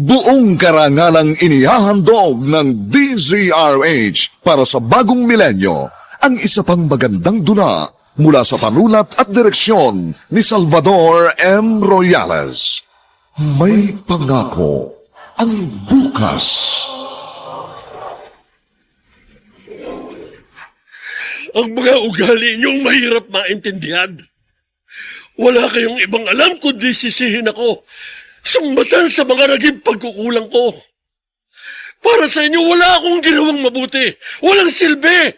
Buong karangalang inihahandog ng DZRH para sa bagong milenyo ang isa pang magandang dula mula sa panulat at direksyon ni Salvador M. Royales. May pangako ang bukas. Ang mga ugali niyong mahirap maintindihan. Wala kayong ibang alam kundi sisihin ako. Sumbatan sa mga naging pagkukulang ko. Para sa inyo, wala akong ginawang mabuti. Walang silbi.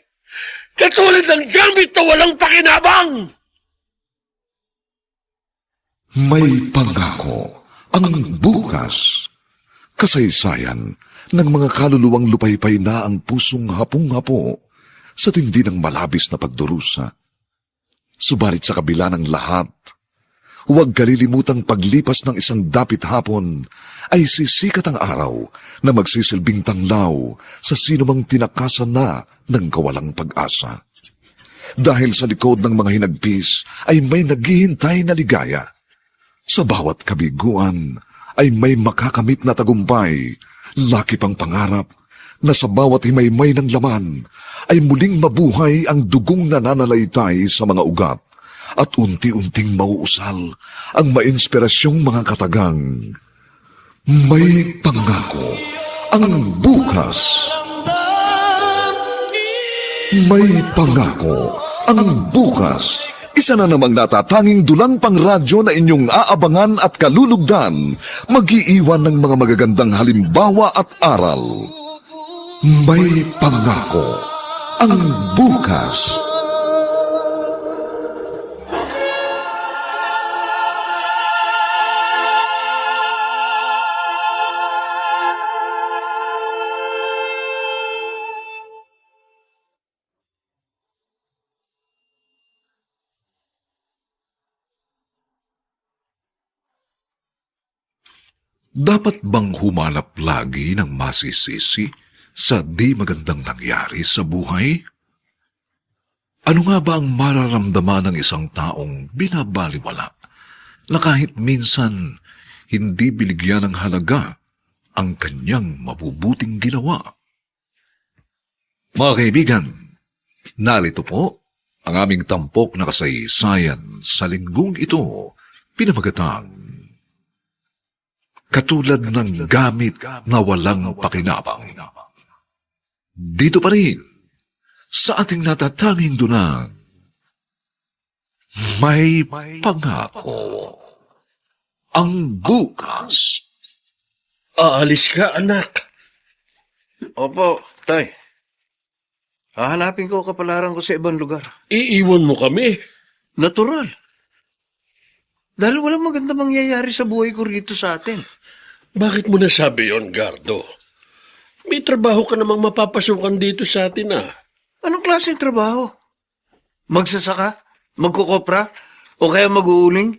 Katulad ng gamit na walang pakinabang. May pangako ang bukas. Kasaysayan ng mga kaluluwang lupaypay na ang pusong hapong-hapo sa tindi ng malabis na pagdurusa. Subalit sa kabila ng lahat, huwag kalilimutang paglipas ng isang dapit hapon ay sisikat ang araw na magsisilbing tanglaw sa sinumang tinakasan na ng kawalang pag-asa. Dahil sa likod ng mga hinagpis ay may naghihintay na ligaya. Sa bawat kabiguan ay may makakamit na tagumpay, laki pang pangarap na sa bawat himaymay ng laman ay muling mabuhay ang dugong nananalaytay sa mga ugat at unti-unting mauusal ang mainspirasyong mga katagang. May pangako ang bukas. May pangako ang bukas. Isa na namang natatanging dulang pangradyo na inyong aabangan at kalulugdan, mag-iiwan ng mga magagandang halimbawa at aral. May pangako ang bukas. Dapat bang humanap lagi ng masisisi sa di magandang nangyari sa buhay? Ano nga ba ang mararamdaman ng isang taong binabaliwala na kahit minsan hindi binigyan ng halaga ang kanyang mabubuting ginawa? Mga kaibigan, narito po ang aming tampok na kasaysayan sa linggong ito, pinamagatang Katulad ng gamit na walang pakinabang. Dito pa rin, sa ating natatanging dunang, may pangako ang bukas. Aalis ka, anak. Opo, tay. Hahanapin ko kapalaran ko sa ibang lugar. Iiwan mo kami. Natural. Dahil walang maganda mangyayari sa buhay ko rito sa atin. Bakit mo nasabi yon, Gardo? May trabaho ka namang mapapasukan dito sa atin, ah. Anong klaseng trabaho? Magsasaka? Magkukopra? O kaya mag-uuling?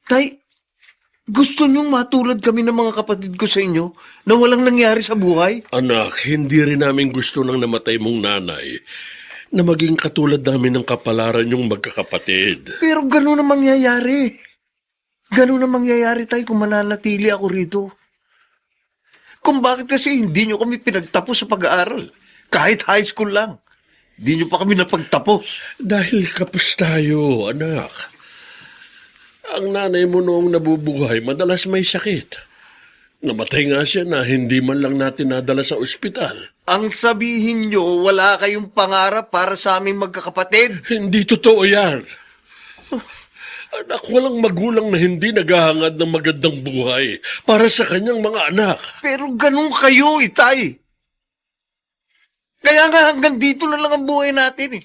Tay, gusto niyong matulad kami ng mga kapatid ko sa inyo na walang nangyari sa buhay? Anak, hindi rin namin gusto ng namatay mong nanay na maging katulad namin ng kapalaran yung magkakapatid. Pero ganun ang mangyayari. Ganun ang mangyayari, tay, kung mananatili ako rito. Kung bakit kasi hindi nyo kami pinagtapos sa pag-aaral. Kahit high school lang. Hindi nyo pa kami napagtapos. Dahil kapos tayo, anak. Ang nanay mo noong nabubuhay, madalas may sakit. Namatay nga siya na hindi man lang natin nadala sa ospital. Ang sabihin nyo, wala kayong pangarap para sa aming magkakapatid. Hindi totoo yan. Anak, walang magulang na hindi naghahangad ng magandang buhay para sa kanyang mga anak. Pero ganun kayo, itay. Kaya nga hanggang dito na lang ang buhay natin eh.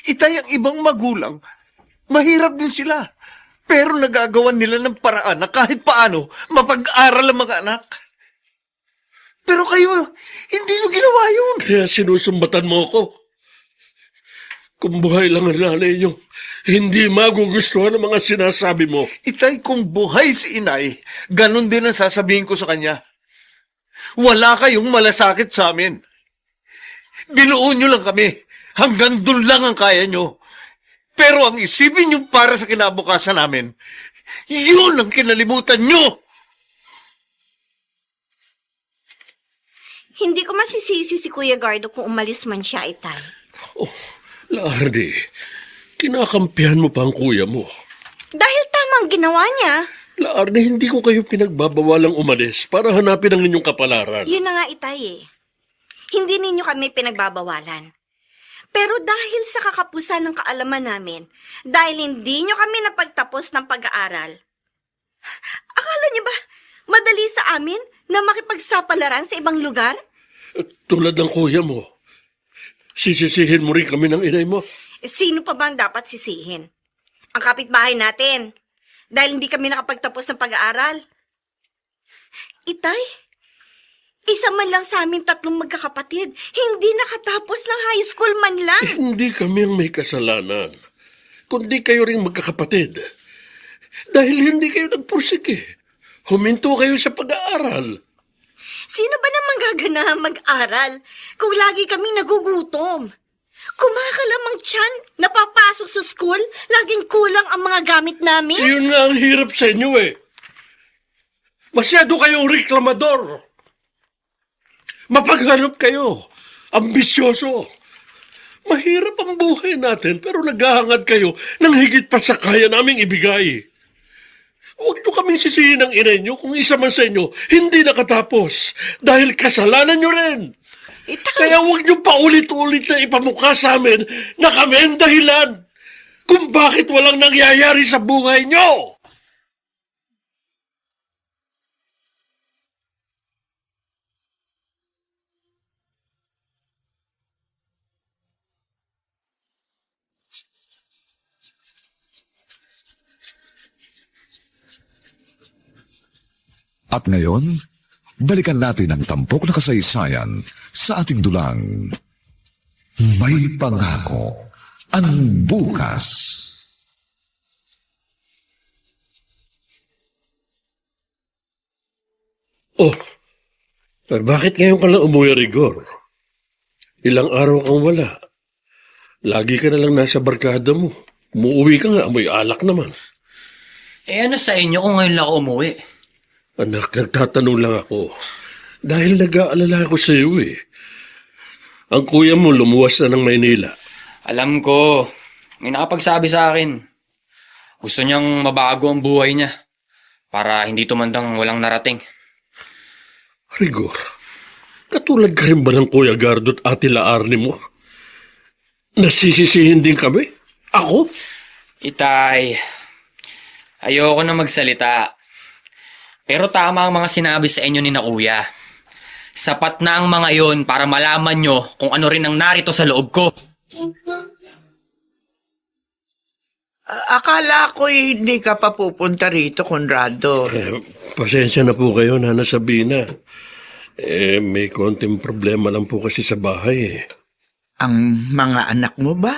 Itay, ang ibang magulang, mahirap din sila. Pero nagagawan nila ng paraan na kahit paano mapag-aral ang mga anak. Pero kayo, hindi nyo ginawa yun. Kaya sinusumbatan mo ako. Kung buhay lang ang nanay niyo, hindi magugustuhan ang mga sinasabi mo. Itay, kung buhay si inay, ganun din ang sasabihin ko sa kanya. Wala kayong malasakit sa amin. Binuo nyo lang kami. Hanggang dun lang ang kaya nyo. Pero ang isipin nyo para sa kinabukasan namin, yun ang kinalimutan nyo! Hindi ko masisisi si Kuya Gardo kung umalis man siya, Itay. Oh, Lardy, kinakampihan mo pa ang kuya mo. Dahil tama ang ginawa niya. Lardy, hindi ko kayo pinagbabawalang umalis para hanapin ang inyong kapalaran. Yun na nga, Itay eh. Hindi ninyo kami pinagbabawalan. Pero dahil sa kakapusan ng kaalaman namin, dahil hindi nyo kami napagtapos ng pag-aaral, akala nyo ba madali sa amin na makipagsapalaran sa ibang lugar? Tulad ng kuya mo, sisisihin mo rin kami ng inay mo. Sino pa ba ang dapat sisihin? Ang kapitbahay natin. Dahil hindi kami nakapagtapos ng pag-aaral. Itay, isa man lang sa amin 3 magkakapatid, hindi nakatapos ng high school man lang. Hindi kami ang may kasalanan, kundi kayo ring magkakapatid. Dahil hindi kayo nagpursige. Huminto kayo sa pag-aaral. Sino ba naman gaganahan mag-aral kung lagi kami nagugutom? Kumakalamang tiyan, napapasok sa school, laging kulang ang mga gamit namin. Yun nga ang hirap sa inyo eh. Masyado kayong reklamador. Mapaghanap kayo. Ambisyoso. Mahirap ang buhay natin pero naghahangad kayo ng higit pa sa kaya naming ibigay. Huwag niyo kaming sisihin ng inay niyo kung isa man sa inyo hindi nakatapos dahil kasalanan niyo rin. Itay, Kaya huwag niyo paulit-ulit na ipamukha sa amin na kami ang dahilan kung bakit walang nangyayari sa buhay niyo. At ngayon, balikan natin ang tampok na kasaysayan sa ating dulang. May pangako ang bukas. Oh, bakit ngayon ka lang umuwi, Rigor? Ilang araw kang wala. Lagi ka na lang nasa barkada mo. Umuwi ka nga, amoy alak naman. Ano sa inyo kung ngayon lang ako umuwi? Anak, nagtatanong lang ako. Dahil nag-aalala ako sa iyo eh. Ang kuya mo lumuwas na ng Maynila. Alam ko, may nakapagsabi sa akin. Gusto niyang mabago ang buhay niya para hindi tumandang walang narating. Rigor, katulad ka rin ba ng Kuya Gardo at Ate Laarni mo? Nasisisihin din kami? Ako? Itay, ayoko na magsalita. Pero tama ang mga sinabi sa inyo ni na kuya. Sapat na ang mga yon para malaman nyo kung ano rin ang narito sa loob ko. Akala ko hindi ka pa pupunta rito, Conrado. Pasensya na po kayo, Nana Sabina. May konting problema lang po kasi sa bahay eh. Ang mga anak mo ba?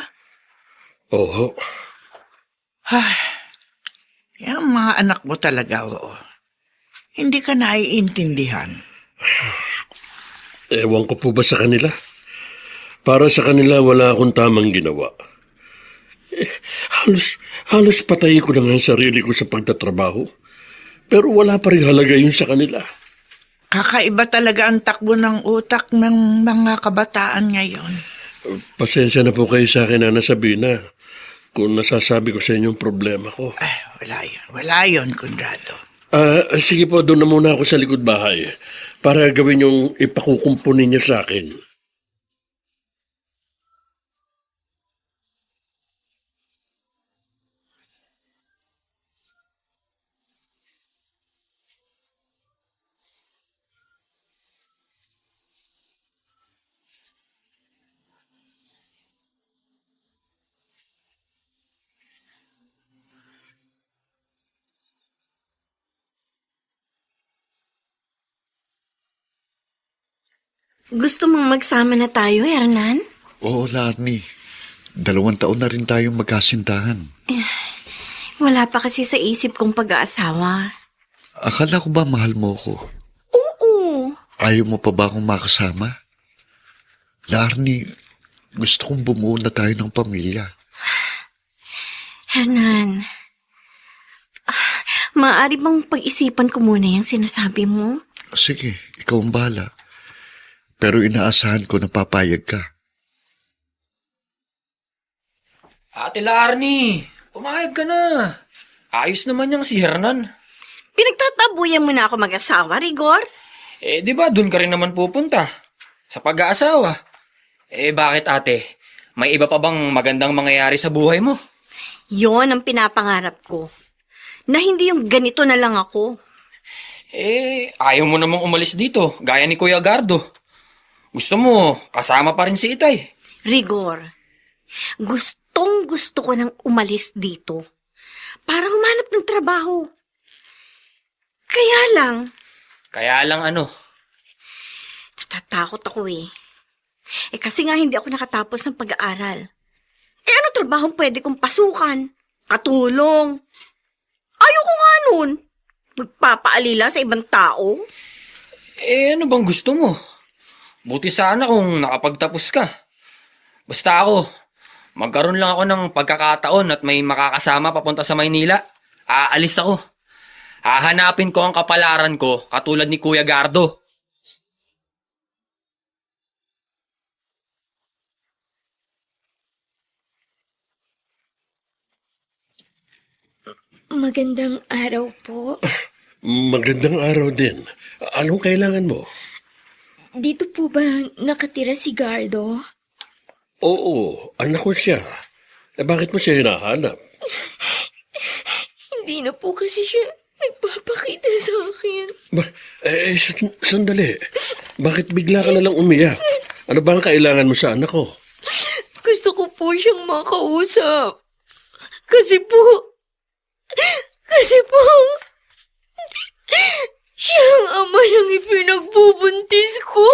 Oo. Yung mga anak mo talaga, oo. Hindi ka naiintindihan. Ewan ko po ba sa kanila? Para sa kanila, wala akong tamang ginawa. Halos patayin ko na nga ang sarili ko sa pagtatrabaho. Pero wala pa rin halaga yun sa kanila. Kakaiba talaga ang takbo ng utak ng mga kabataan ngayon. Pasensya na po kayo sa akin, Nana Sabina, kung nasasabi ko sa inyo yung problema ko. Ay, wala yun, Conrado. Sige po, doon na muna ako sa likod bahay para gawin yung ipakukumpunin niyo sa akin. Gusto mong magsama na tayo, Hernan? Oo, Larnie. 2 taon na rin tayong magkasintahan. Wala pa kasi sa isip kong pag-aasawa. Akala ko ba mahal mo ko? Oo. Ayaw mo pa ba akong makasama? Larnie, gusto kong bumuo na tayo ng pamilya. Hernan, maaari bang pag-isipan ko muna yung sinasabi mo? Sige, ikaw ang bahala. Pero inaasahan ko na papayag ka. Ate Larnie, pumayag ka na. Ayos naman yung si Hernan. Pinagtatabuyan mo na ako mag-asawa, Rigor? Di ba dun ka rin naman pupunta? Sa pag-aasawa. Bakit ate? May iba pa bang magandang mangyayari sa buhay mo? Yon ang pinapangarap ko. Na hindi yung ganito na lang ako. Ayaw mo namang umalis dito, gaya ni Kuya Gardo. Gusto mo, kasama pa rin si Itay. Rigor, gustong gusto ko nang umalis dito para humanap ng trabaho. Kaya lang, ano? natatakot ako eh. Kasi nga hindi ako nakatapos ng pag-aaral. Ano trabaho pwede kong pasukan? Katulong. Ayoko nga nun. Magpapaalila sa ibang tao. Ano bang gusto mo? Buti sana kung nakapagtapos ka. Basta ako, magkaroon lang ako ng pagkakataon at may makakasama papunta sa Maynila. Aalis ako. Hahanapin ko ang kapalaran ko katulad ni Kuya Gardo. Magandang araw po. Magandang araw din. Anong kailangan mo? Dito po ba nakatira si Gardo? Oo, anak ko siya. Bakit mo siya hinahanap? Hindi na po kasi siya nagpapakita sa akin. Sandali. Bakit bigla ka na lang umiyak? Ano ba ang kailangan mo sa anak ko? Gusto ko po siyang makausap. Kasi po, siya ang ama ng ipinagbubuntis ko.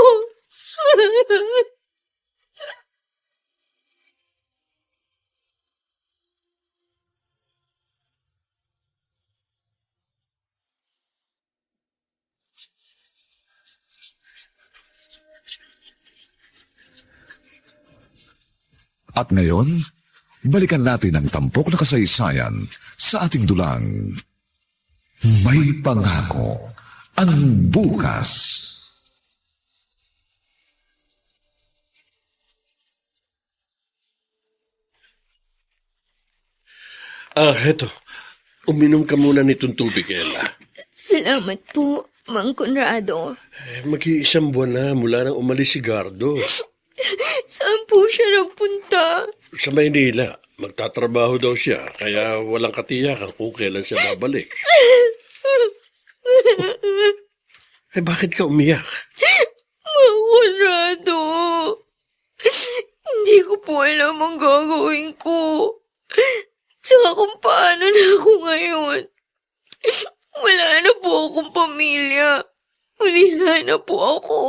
At ngayon, balikan natin ang tampok na kasaysayan sa ating dulang. May pangako ang bukas. Heto. Uminom ka muna nitong tubig, Ella. Salamat po, Mang Conrado. Mag-iisang buwan na mula nang umalis si Gardo. Saan po siya nagpunta? Sa Maynila, magtatrabaho daw siya, kaya walang katiyakan kung kailan siya babalik. Bakit ka umiyak? Mang Conrado, hindi ko po alam ang gagawin ko. Tsaka kung paano na ako ngayon. Wala na po akong pamilya. Ulila na po ako.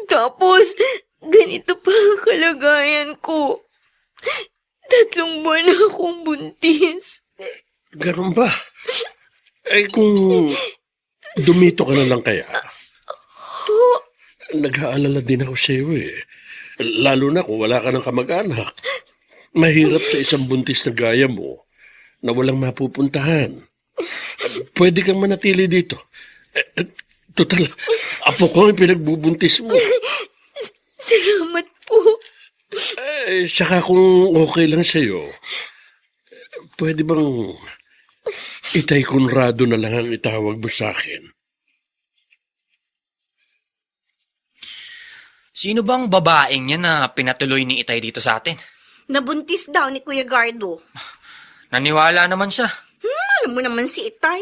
Tapos, ganito pa ang kalagayan ko. 3 buwan na akong buntis. Ganun ba? Kung dumito ka na lang kaya. Nag-aalala din ako sa iyo eh. Lalo na kung wala ka ng kamag-anak. Mahirap sa isang buntis na gaya mo na walang mapupuntahan. Pwede kang manatili dito. Total, apo ko ang pinagbubuntis mo. Salamat po. Saka kung okay lang sa'yo, pwede bang Itay Conrado na lang ang itawag mo sa akin? Sino bang babaeng yan na pinatuloy ni Itay dito sa atin? Nabuntis daw ni Kuya Gardo. Naniwala naman siya. Alam mo naman si Itay.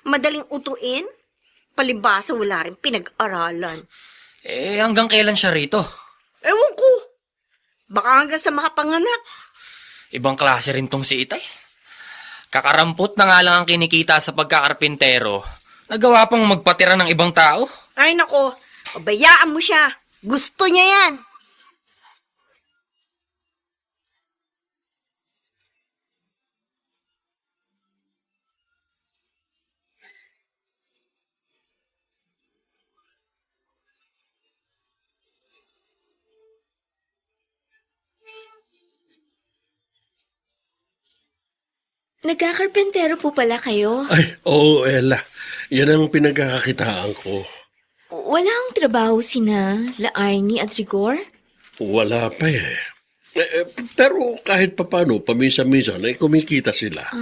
Madaling utuin. Palibasa wala rin pinag-aralan. Hanggang kailan siya rito? Ewan ko. Baka hanggang sa makapanganak. Ibang klase rin tong si Itay. Kakarampot na nga lang ang kinikita sa pagkakarpintero. Nagawa pang magpatira ng ibang tao. Ay nako, pabayaan mo siya. Gusto niya yan. Nagkakarpentero po pala kayo. Ay, oo, Ella. Yan ang pinagkakakitaan ko. Walang trabaho sina La Arnie at Rigor? Wala pa eh. Pero kahit papano, paminsan-minsan ay kumikita sila.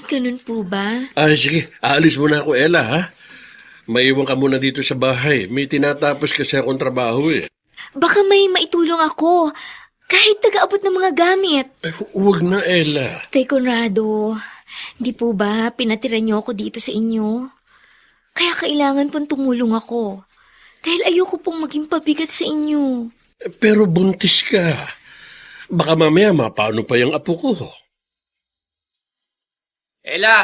Ganun po ba? Sige, aalis muna ako, Ella, ha? Maiwan ka muna dito sa bahay. May tinatapos kasi akong trabaho eh. Baka may maitulong ako. Kahit taga-abot ng mga gamit. Huwag na, Ella. Kay Conrado, di po ba pinatira niyo ako dito sa inyo? Kaya kailangan pong tumulong ako. Dahil ayoko pong maging pabigat sa inyo. Pero buntis ka. Baka mamaya mapano pa yung apo ko. Ella!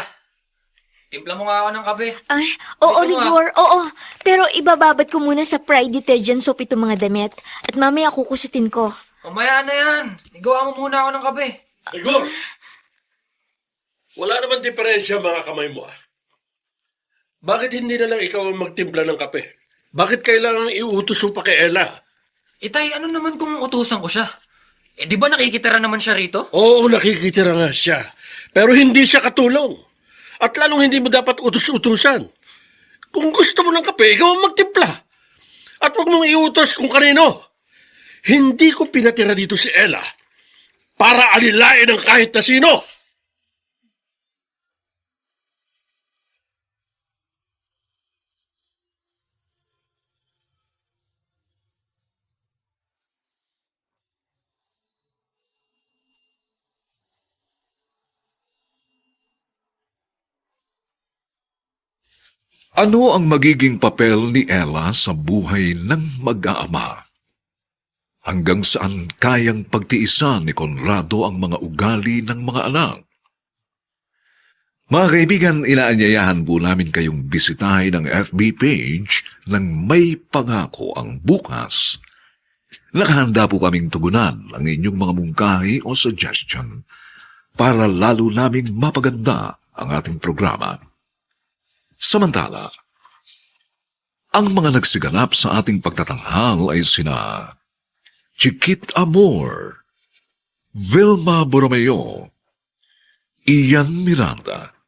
Timpla mo nga ako ng kape. Ay, oo, Gusto mo, Rigor, oo. Pero ibababad ko muna sa Pride detergent soap itong mga damit. At mamaya kukusutin ko. Mamaya na yan. Igawa mo muna ako ng kape. Igor! Wala naman diferensya mga kamay mo, ah. Bakit hindi na lang ikaw ang magtimpla ng kape? Bakit kailangan iutos mo pa kay Ella? Itay, ano naman kung utusan ko siya? Di ba nakikitira naman siya rito? Oo, nakikitira nga siya. Pero hindi siya katulong. At lalong hindi mo dapat utos-utusan. Kung gusto mo ng kape, ikaw ang magtimpla. At huwag mong iutos kung kanino. Hindi ko pinatira dito si Ella para alilain ng kahit na sino. Ano ang magiging papel ni Ella sa buhay ng mag-aama? Hanggang saan kayang pagtiisan ni Conrado ang mga ugali ng mga anak? Mga kaibigan, inaanyayahan po namin kayong bisitahin ang FB page ng May Pangako ang Bukas. Nakahanda po kaming tugunan ang inyong mga mungkahi o suggestion para lalo naming mapaganda ang ating programa. Samantala, ang mga nagsiganap sa ating pagtatanghal ay sina Chiquit Amor, Vilma Borromeo, Ian Miranda,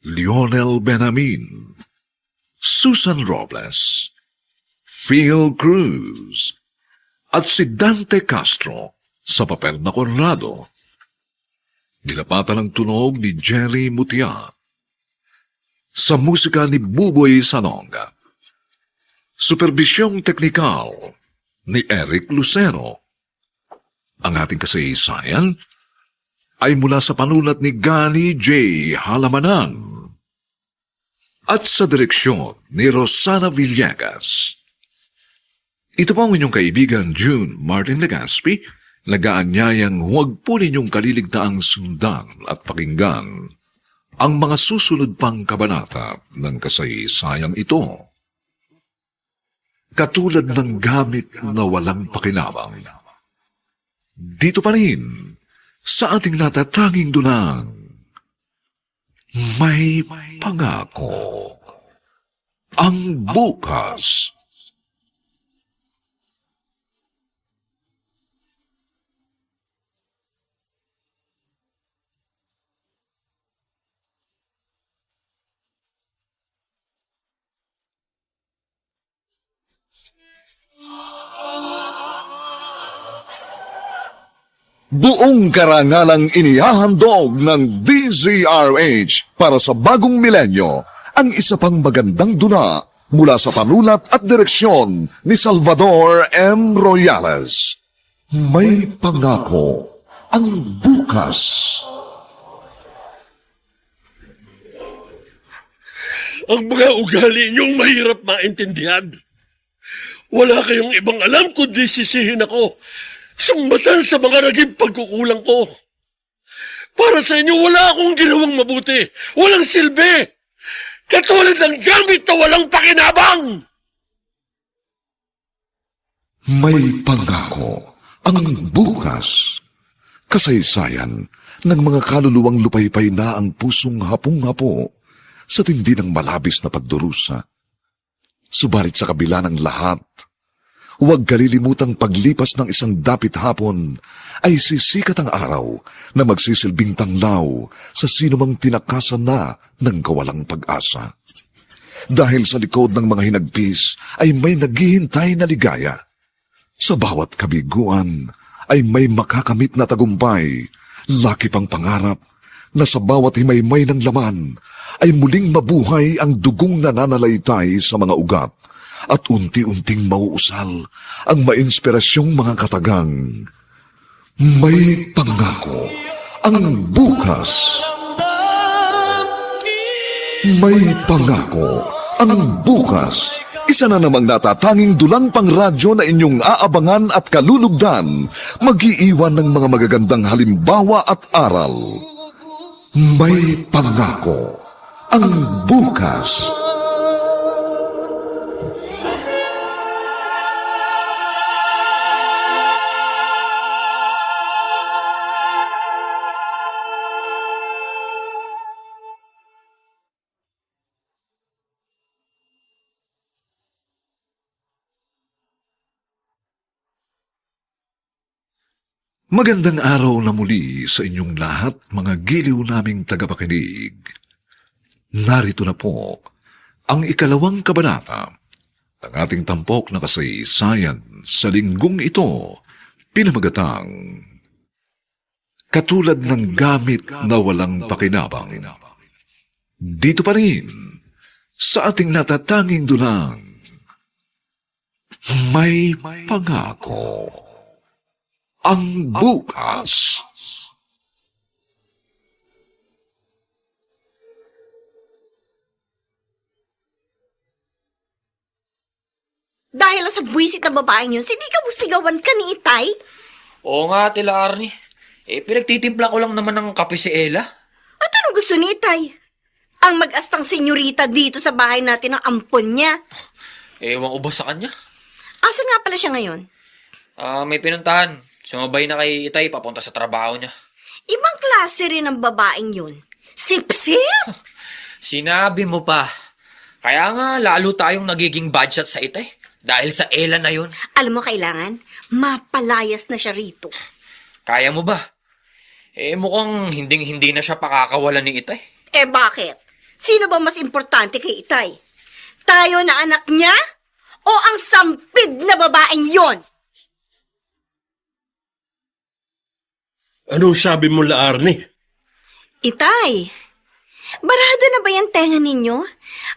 Lionel Benamin, Susan Robles, Phil Cruz, at si Dante Castro sa papel na Conrado. Dilapatan ng tunog ni Jerry Mutia. Sa musika ni Buboy Sanonga. Superbisyong teknikal ni Eric Lucero. Ang ating kasaysayan ay mula sa panulat ni Gani J. Halamanan at sa direksyon ni Rosana Villegas. Ito po ang inyong kaibigan June Martin Legaspi, nag-aanyayang huwag po ninyong kaliligtaang sundan at pakinggan ang mga susunod pang kabanata ng kasaysayang ito. Katulad ng gamit na walang pakinabang. Dito pa rin, sa ating natatanging dunang, May Pangako ang Bukas. Buong karangalang inihahandog ng DZRH para sa bagong milenyo ang isa pang magandang duna mula sa panulat at direksyon ni Salvador M. Royales. May Pangako ang Bukas. Ang mga ugali niyong mahirap maintindihan. Wala kayong ibang alam kundi sisihin ako. Sumbatan sa mga naging pagkukulang ko. Para sa inyo, wala akong ginawang mabuti. Walang silbi. Katulad ng gamit na walang pakinabang. May Pangako ang Bukas. Kasaysayan ng mga kaluluwang lupaypay na ang pusong hapong-hapo sa tindi ng malabis na pagdurusa. Subalit sa kabila ng lahat, huwag kalilimutang paglipas ng isang dapit hapon ay sisikat ang araw na magsisilbing tanglaw sa sinumang tinakasan na ng kawalang pag-asa. dahil sa likod ng mga hinagpis ay may naghihintay na ligaya. Sa bawat kabiguan ay may makakamit na tagumpay, laki pang pangarap na sa bawat himaymay ng laman ay muling mabuhay ang dugong nananalaytay sa mga ugat at unti-unting mauusal ang mainspirasyong mga katagang. May pangako ang bukas. May pangako ang bukas. Isa na namang natatanging dulang pangradyo na inyong aabangan at kalulugdan, mag-iiwan ng mga magagandang halimbawa at aral. May pangako ang bukas. Magandang araw na muli sa inyong lahat, mga giliw naming tagapakinig. Narito na po ang ikalawang kabanata ng ating tampok na kasaysayan sa linggong ito, pinamagatang Katulad ng gamit na walang pakinabang. Dito pa rin sa ating natatanging dulang, may pangako ang bukas. Dahil sa buwisit na babaeng yun, sinigaw-sigawan ka ni Itay? Oo nga, Tila Arnie. Pinagtitimpla ko lang naman ng kape si Ella. At anong gusto ni Itay? Ang mag-astang senyorita dito sa bahay natin ang ampon niya. Ewan ko ba sa kanya? Asan nga pala siya ngayon? May pinuntahan. Sumabay na kay Itay papunta sa trabaho niya. Ibang klase rin ang babaeng yun. Sip-sip! Sinabi mo pa. Kaya nga, lalo tayong nagiging bad shot sa Itay. Dahil sa Ella na yun. Alam mo, kailangan mapalayas na siya rito. Kaya mo ba? Mukhang hinding-hindi na siya pakakawalan ni Itay. Bakit? Sino ba mas importante kay Itay? Tayo na anak niya? O ang sampid na babaeng yon? Ano sabi mo, La Arnie? Itay, barado na ba yung tenga ninyo?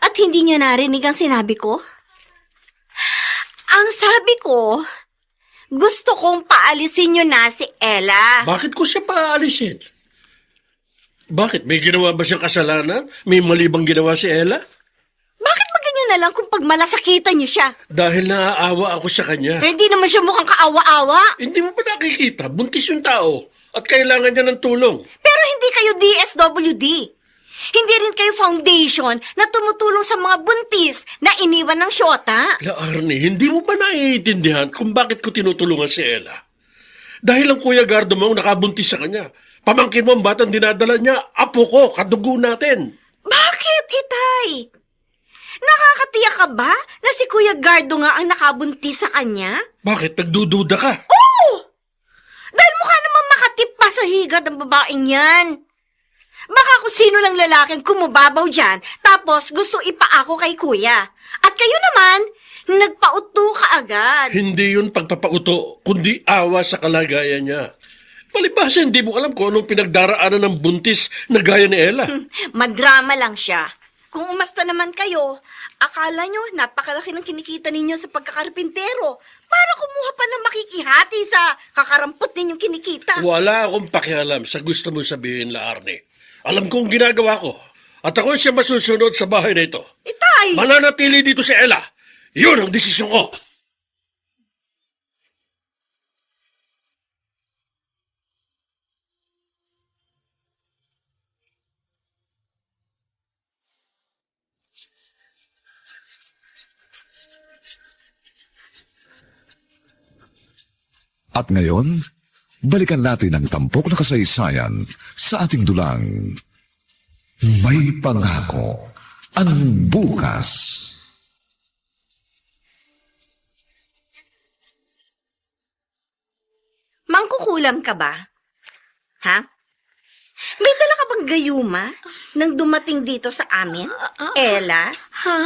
At hindi niyo narinig ang sinabi ko? Ang sabi ko, gusto kong paalisin niyo na si Ella. Bakit ko siya paaalisin? Bakit? May ginawa ba siyang kasalanan? May mali bang ginawa si Ella? Bakit ba ganyan na lang kung pagmalasakitan niyo siya? Dahil naaawa ako sa kanya. Hindi naman siya mukhang kaawa-awa. Hindi mo ba nakikita? Buntis yung tao. At kailangan niya ng tulong. Pero hindi kayo DSWD. Hindi rin kayo foundation na tumutulong sa mga buntis na iniwan ng syota. La Arnie, hindi mo ba naiintindihan kung bakit ko tinutulungan si Ella? Dahil ang Kuya Gardo mo ang nakabuntis sa kanya. Pamangkin mo ang batang dinadala niya, apo ko, kadugo natin. Bakit, Itay? Nakakatiyak ka ba na si Kuya Gardo nga ang nakabuntis sa kanya? Bakit? Nagdududa ka? Oo! Dahil mukha namang makatip pa sa higad ang babaeng yan. Baka kung sino lang lalaking kumubabaw dyan, tapos gusto ipaako kay kuya. At kayo naman, nagpauto ka agad. Hindi yun pagpapauto, kundi awa sa kalagayan niya. Palibhasa, hindi mo alam kung anong pinagdaraanan ng buntis na gaya ni Ella. Madrama lang siya. Kung umasta naman kayo, akala nyo napakalaki ng kinikita ninyo sa pagkakarpintero para kumuha pa ng makikihati sa kakarampot ninyong kinikita. Wala akong pakialam sa gusto mo sabihin, La Arnie. Alam kong ginagawa ko. At ako siya masusunod sa bahay na ito. Itay! Mananatili dito si Ella. Yun ang desisyon ko. At ngayon, balikan natin ang tampok na kasaysayan sa ating dulang. May pangako ang bukas. Mangkukulam ka ba? Ha? May dala ka bang gayuma nang dumating dito sa amin? Ella? Ha?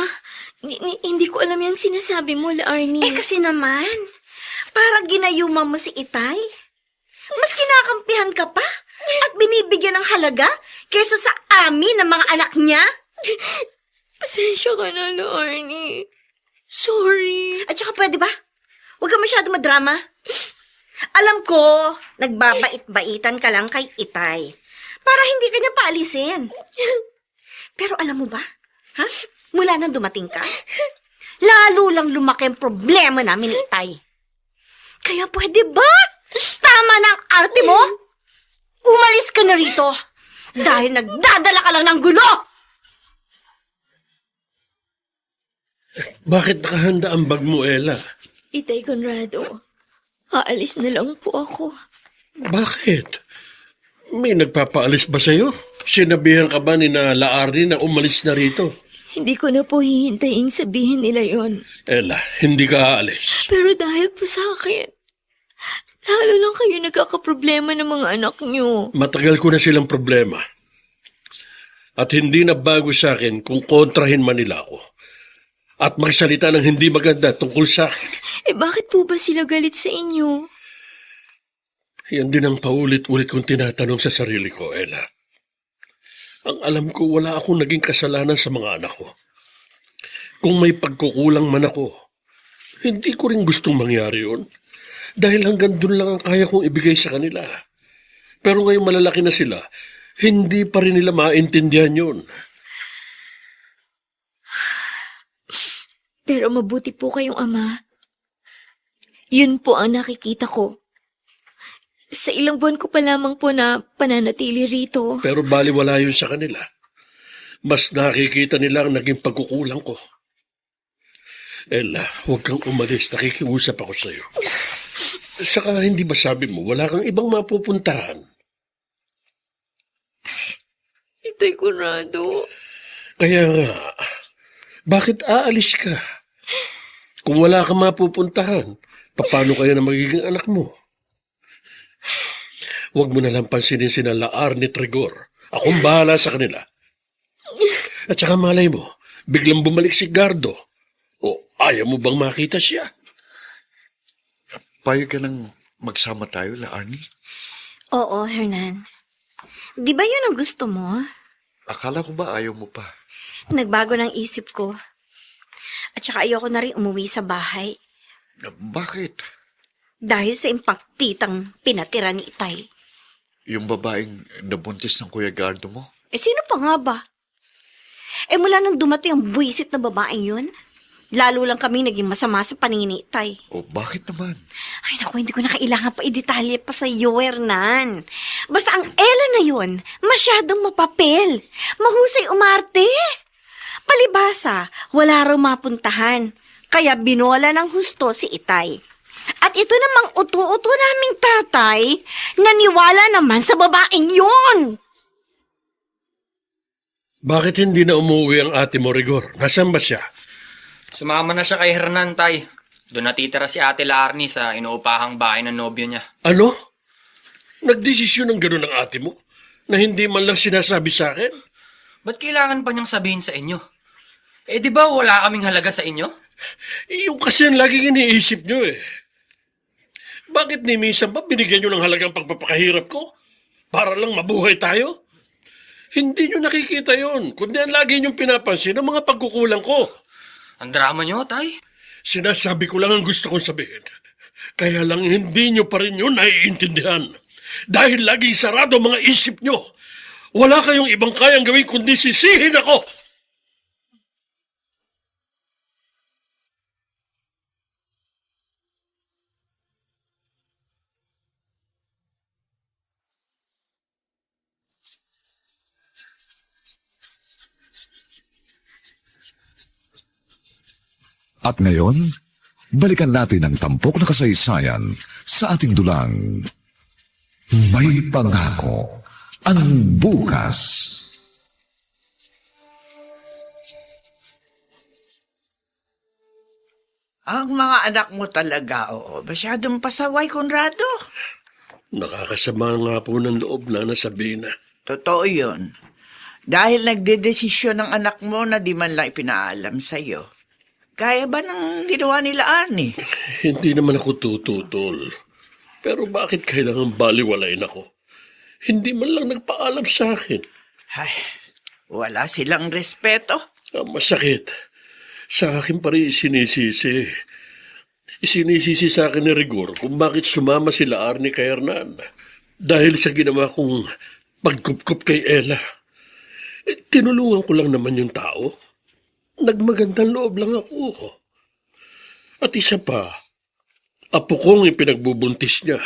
Hindi ko alam yung sinasabi mo, Arnie. Kasi naman, para ginayuma mo si Itay. Mas kinakampihan ka pa at binibigyan ng halaga kaysa sa amin ng mga anak niya. Pasensya ka na, Arnie. Sorry. At saka pwede ba? Huwag ka masyado madrama. Alam ko, nagbabait-baitan ka lang kay Itay para hindi ka niya paalisin. Pero alam mo ba, ha? Mula nang dumating ka, lalo lang lumaki ang problema namin ni Itay. Kaya pwede ba? Tama na ang arte mo! Umalis ka na rito dahil nagdadala ka lang ng gulo! Bakit nakahanda ang bag mo, Ella? Itay Conrado, aalis na lang po ako. Bakit? May nagpapaalis ba sa'yo? Sinabihan ka ba ni na Laarni na umalis na rito? Hindi ko na po hihintayin sabihin nila yon. Ella, hindi ka aalis. Pero dahil po sa akin, lalo lang kayo nagkakaproblema ng mga anak niyo. Matagal ko na silang problema. At hindi na bago sa akin kung kontrahin man nila ako. At magsalita ng hindi maganda tungkol sa akin. Bakit po ba sila galit sa inyo? Yan din ang paulit-ulit kong tinatanong sa sarili ko, Ella. Ang alam ko, wala akong naging kasalanan sa mga anak ko. Kung may pagkukulang man ako, hindi ko rin gustong mangyari yun. Dahil hanggang doon lang ang kaya kong ibigay sa kanila. Pero ngayong malalaki na sila, hindi pa rin nila maintindihan yun. Pero mabuti po kayong ama. Yun po ang nakikita ko. Sa ilang buwan ko pa lamang po na pananatili rito. Pero baliwala yun sa kanila. Mas nakikita nila ang naging pagkukulang ko. Ella, huwag kang umalis. Nakikiusap ako sa'yo. Saka hindi ba sabi mo, wala kang ibang mapupuntahan? Itay Conrado. Kaya nga, bakit aalis ka? Kung wala kang mapupuntahan, paano kaya na magiging anak mo? Huwag mo nalang pansinin sina Laarni at Rigor. Akong bahala sa kanila. At saka malay mo, biglang bumalik si Gardo. O ayaw mo bang makita siya? Payag ka nang magsama tayo, Laarni? Oo, Hernan. Di ba yun ang gusto mo? Akala ko ba ayaw mo pa? Nagbago ng isip ko. At saka ayoko na rin umuwi sa bahay. Bakit? Dahil sa impaktitang pinatira ni Itay. Yung babaeng nabuntis ng Kuya Gardo mo? Sino pa nga ba? Mula nang dumating ang buwisit na babaeng yun, lalo lang kami naging masama sa paningin ni Itay. O bakit naman? Ay naku, hindi ko na kailangan pa i-detalye pa sa iyo, Hernan. Basta ang Ella na yun, masyadong mapapel. Mahusay umarte. Palibasa, wala raw mapuntahan. Kaya binola ng husto si Itay. At ito namang uto-uto naming tatay, naniwala naman sa babaeng yun. Bakit hindi na umuwi ang ate mo, Rigor? Nasaan ba siya? Sumama na siya kay Hernan, tay. Doon natitira si Ate Laarni sa inuupahang bahay ng nobyo niya. Ano? Nagdesisyon ng gano'n ng ate mo? Na hindi man lang sinasabi sa akin? Ba't kailangan pa niyang sabihin sa inyo? Di ba wala kaming halaga sa inyo? Yung kasi ang laging iniisip niyo eh. Bakit ni minsan ba binigyan niyo ng halagang pagpapakahirap ko? Para lang mabuhay tayo? Hindi niyo nakikita yon, kundi ang lagi niyong pinapansin ang mga pagkukulang ko. Ang drama niyo, tay. Sinasabi ko lang ang gusto kong sabihin. Kaya lang hindi niyo pa rin yun naiintindihan. Dahil laging sarado ang mga isip niyo. Wala kayong ibang kayang gawin kundi sisihin ako. At ngayon, balikan natin ang tampok na kasaysayan sa ating dulang. May pangako ang bukas. Ang mga anak mo talaga, oo. Masyadong pasaway, Conrado. Nakakasama nga po ng loob na Sabina. Totoo yun. Dahil nagdedesisyon ng anak mo na di man lang ipinaalam sa'yo. Kaya ba ng ginawa nila Arnie? Hindi naman ako tututol. Pero bakit kailangan baliwalain ako? Hindi man lang nagpaalam sa akin. Ay, wala silang respeto. Ang masakit. Sa akin pa rin isinisisi. Isinisisi sa akin ni Rigor kung bakit sumama sila Arnie kay Hernan. Dahil sa ginawa kong pagkupkup kay Ella. Tinulungan ko lang naman yung tao. Nagmagandang loob lang ako. At isa pa, apo kong ipinagbubuntis niya.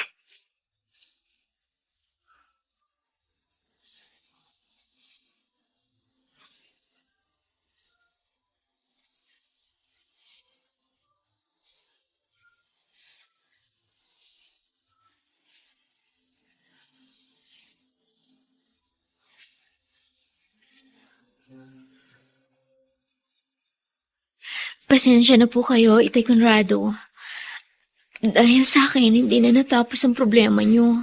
Pasensya na po kayo, Itay Conrado. Dahil sa akin, hindi na natapos ang problema niyo.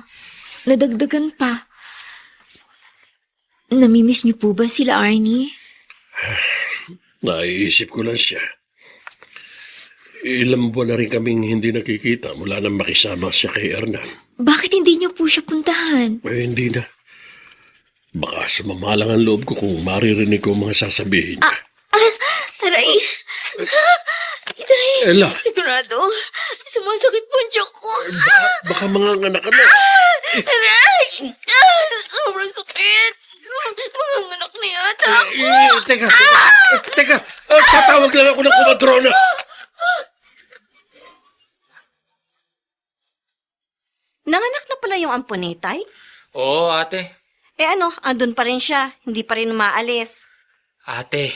Nadagdagan pa. Namimiss niyo po ba sila Arnie? Naiisip ko lang siya. Ilang buwan na rin kaming hindi nakikita mula nang makisama siya kay Hernan. Bakit hindi niyo po siya puntahan? Hindi na. Baka sumama lang ang loob ko kung maririnig ko ang mga sasabihin niya. Aray! Itay! Ella, Conrado, sumasakit po ang tiyan ko. baka mga anak ka na. Aray! Sobrang sakit. Mga anak na yata ako. Teka, tatawag lang ako ng kumadrona. Nanganak na pala yung ampon ni Tay? Oo, ate. Andun pa rin siya. Hindi pa rin umaalis. Ate,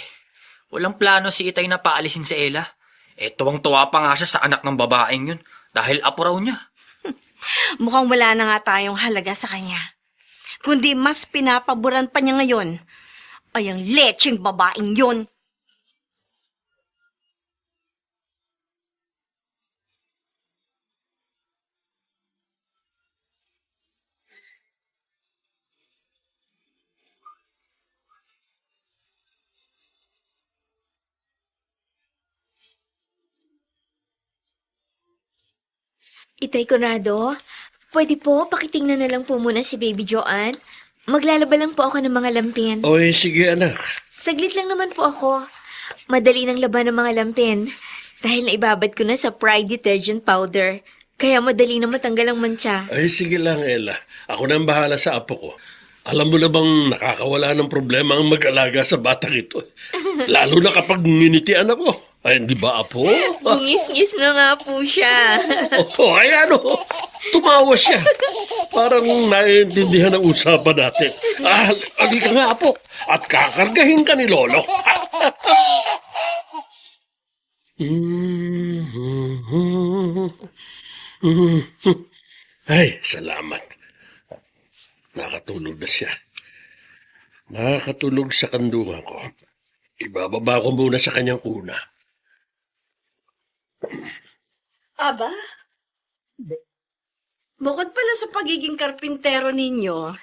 walang plano si Itay na paalisin si Ella. Tuwang-tuwa pa nga siya sa anak ng babaeng yun dahil apo raw niya. Mukhang wala na nga tayong halaga sa kanya. Kundi mas pinapaboran pa niya ngayon ay ang lecheng babaeng yun. Itay Conrado, pwede po pakitingnan na lang po muna si Baby Joanne. Maglalaba lang po ako ng mga lampin. Oy, sige anak. Saglit lang naman po ako. Madali nang laban ng mga lampin. Dahil naibabad ko na sa Pride detergent powder. Kaya madali na matanggal ang mancha. Ay, sige lang, Ella. Ako na ang bahala sa apo ko. Alam mo na bang nakakawala ng problema ang mag-alaga sa batang ito? Lalo na kapag nginitian ako. Ay, hindi ba, apo? Bungis-ngis na nga po siya. Ay, tumawa siya. Parang naiintindihan ang usapan natin. Halika nga, apo. At kakargahin ka ni Lolo. Ay, salamat. Nakatulog na siya. Nakakatulog sa kandungan ko. Ibababa ko muna sa kanyang kuna. Aba? Bukod pala sa pagiging karpintero ninyo,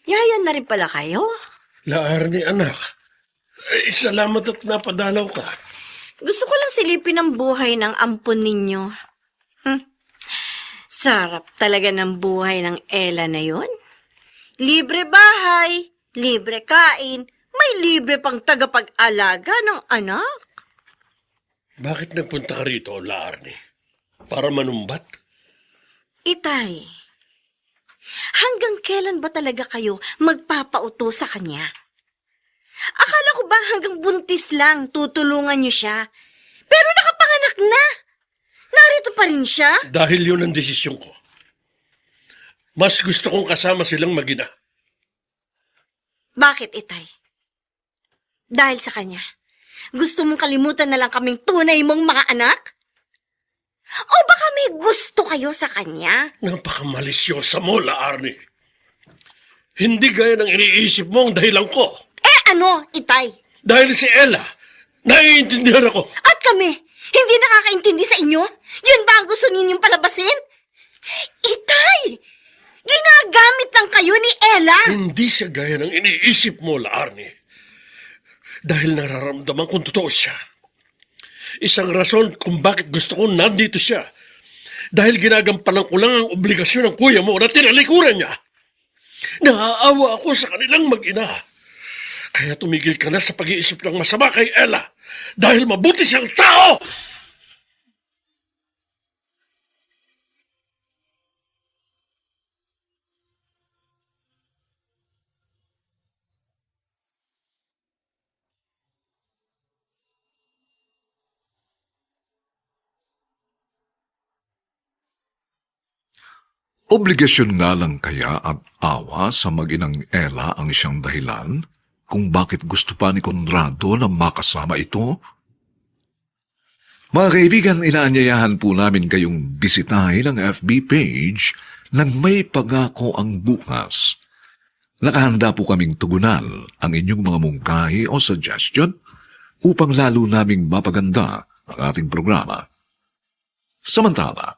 yayan na rin pala kayo? Laar ni anak. Ay, salamat at napadalaw ka. Gusto ko lang silipin ang buhay ng ampon ninyo. Sarap talaga ng buhay ng Ella na yon. Libre bahay, libre kain, may libre pang tagapag-alaga ng anak. Bakit nagpunta ka rito, Laarni? Para manumbat? Itay, hanggang kailan ba talaga kayo magpapauto sa kanya? Akala ko ba hanggang buntis lang tutulungan niyo siya? Pero nakapanganak na. Narito pa rin siya? Dahil yun ang desisyon ko. Mas gusto kong kasama silang mag-ina. Bakit, Itay? Dahil sa kanya, gusto mong kalimutan na lang kaming tunay mong mga anak? O baka may gusto kayo sa kanya? Napakamalisyosa mo, Laarni. Hindi gaya ng iniisip mo ang dahilan ko. Ano, Itay? Dahil si Ella, naiintindihan ako. At kami, hindi nakakaintindi sa inyo? Yun ba ang gusto ninyong palabasin? Itay! Ginagamit lang kayo ni Ella. Hindi siya gaya ng iniisip mo, Laarni. Dahil nararamdaman kong totoo siya. Isang rason kung bakit gusto kong nandito siya. Dahil ginagampanan ko lang ang obligasyon ng kuya mo na tinalikuran niya. Naaawa ako sa kanilang mag-ina. Kaya tumigil ka na sa pag-iisip ng masama kay Ella. Dahil mabuti siyang tao! Obligasyon nga lang kaya at awa sa mag-inang Ella ang siyang dahilan kung bakit gusto pa ni Conrado na makasama ito? Mga kaibigan, inaanyayahan po namin kayong bisitahin ang FB page ng May Pangako ang Bukas. Nakahanda po kaming tugunan ang inyong mga mungkahi o suggestion upang lalo naming mapaganda ang ating programa. Samantala,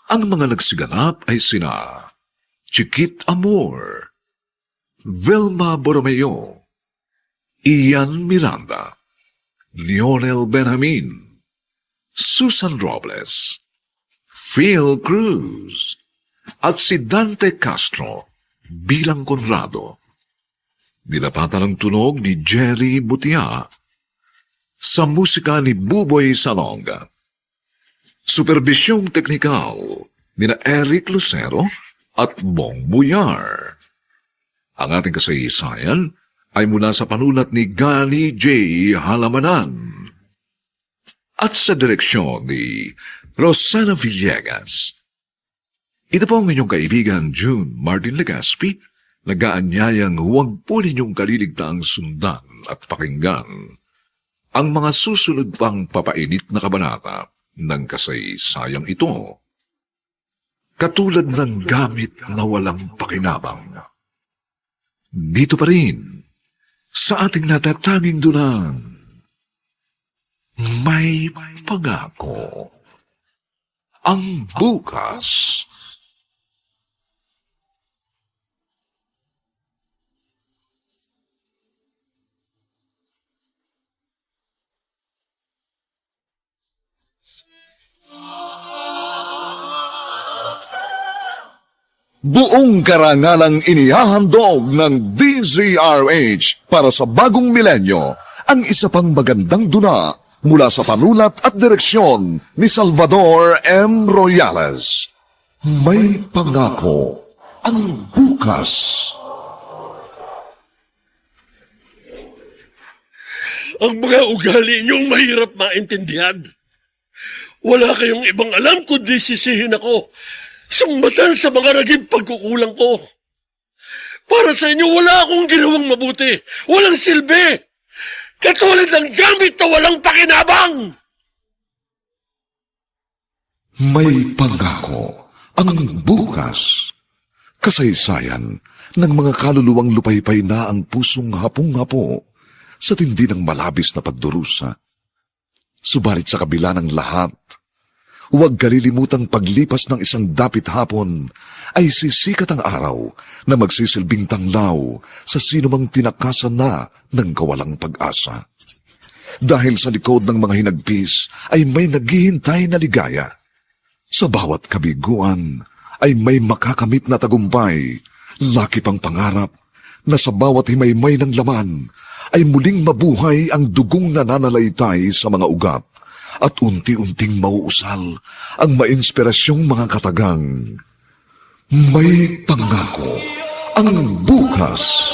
ang mga nagsiganap ay sina Chiquit Amor, Vilma Borromeo, Ian Miranda, Lionel Benjamin, Susan Robles, Phil Cruz, at si Dante Castro bilang Conrado. Nilapatan ang tunog ni Jerry Butia sa musika ni Buboy Salonga. Superbisyong teknikal nina Eric Lucero at Bong Muyar. Ang ating kasaysayan ay mula sa panulat ni Gani J. Halamanan at sa direksyon ni Rosana Villegas. Ito po ang inyong kaibigan June Martin Legaspi, nag-aanyayang huwag po ninyong kaliligtaang sundan at pakinggan ang mga susunod pang papainit na kabanata ng kasaysayang ito. Katulad ng gamit na walang pakinabang. Dito pa rin, sa ating natatanging dunang, may pangako. Ang bukas. Buong karangalang inihahandog ng DZRH para sa bagong milenyo ang isa pang magandang duna mula sa panulat at direksyon ni Salvador M. Royales. May pangako ang bukas. Ang mga ugali niyong mahirap maintindihan. Wala kayong ibang alam kundi sisihin ako. Sumbatan sa mga naging pagkukulang ko. Para sa inyo, wala akong ginawang mabuti. Walang silbi. Katulad ng gamit na walang pakinabang. May pangako ang bukas. Kasaysayan ng mga kaluluwang lupaypay na ang pusong hapong-hapo sa tindi ng malabis na pagdurusa. Subalit sa kabila ng lahat, huwag kalilimutang paglipas ng isang dapit hapon ay sisikat ang araw na magsisilbing tanglaw sa sinumang tinakasan na ng kawalang pag-asa. Dahil sa likod ng mga hinagpis ay may naghihintay na ligaya. Sa bawat kabiguan ay may makakamit na tagumpay, laki pang pangarap na sa bawat himaymay ng laman ay muling mabuhay ang dugong nananalaytay sa mga ugat at unti-unting mauusal ang mainspirasyong mga katagang. May pangako ang bukas.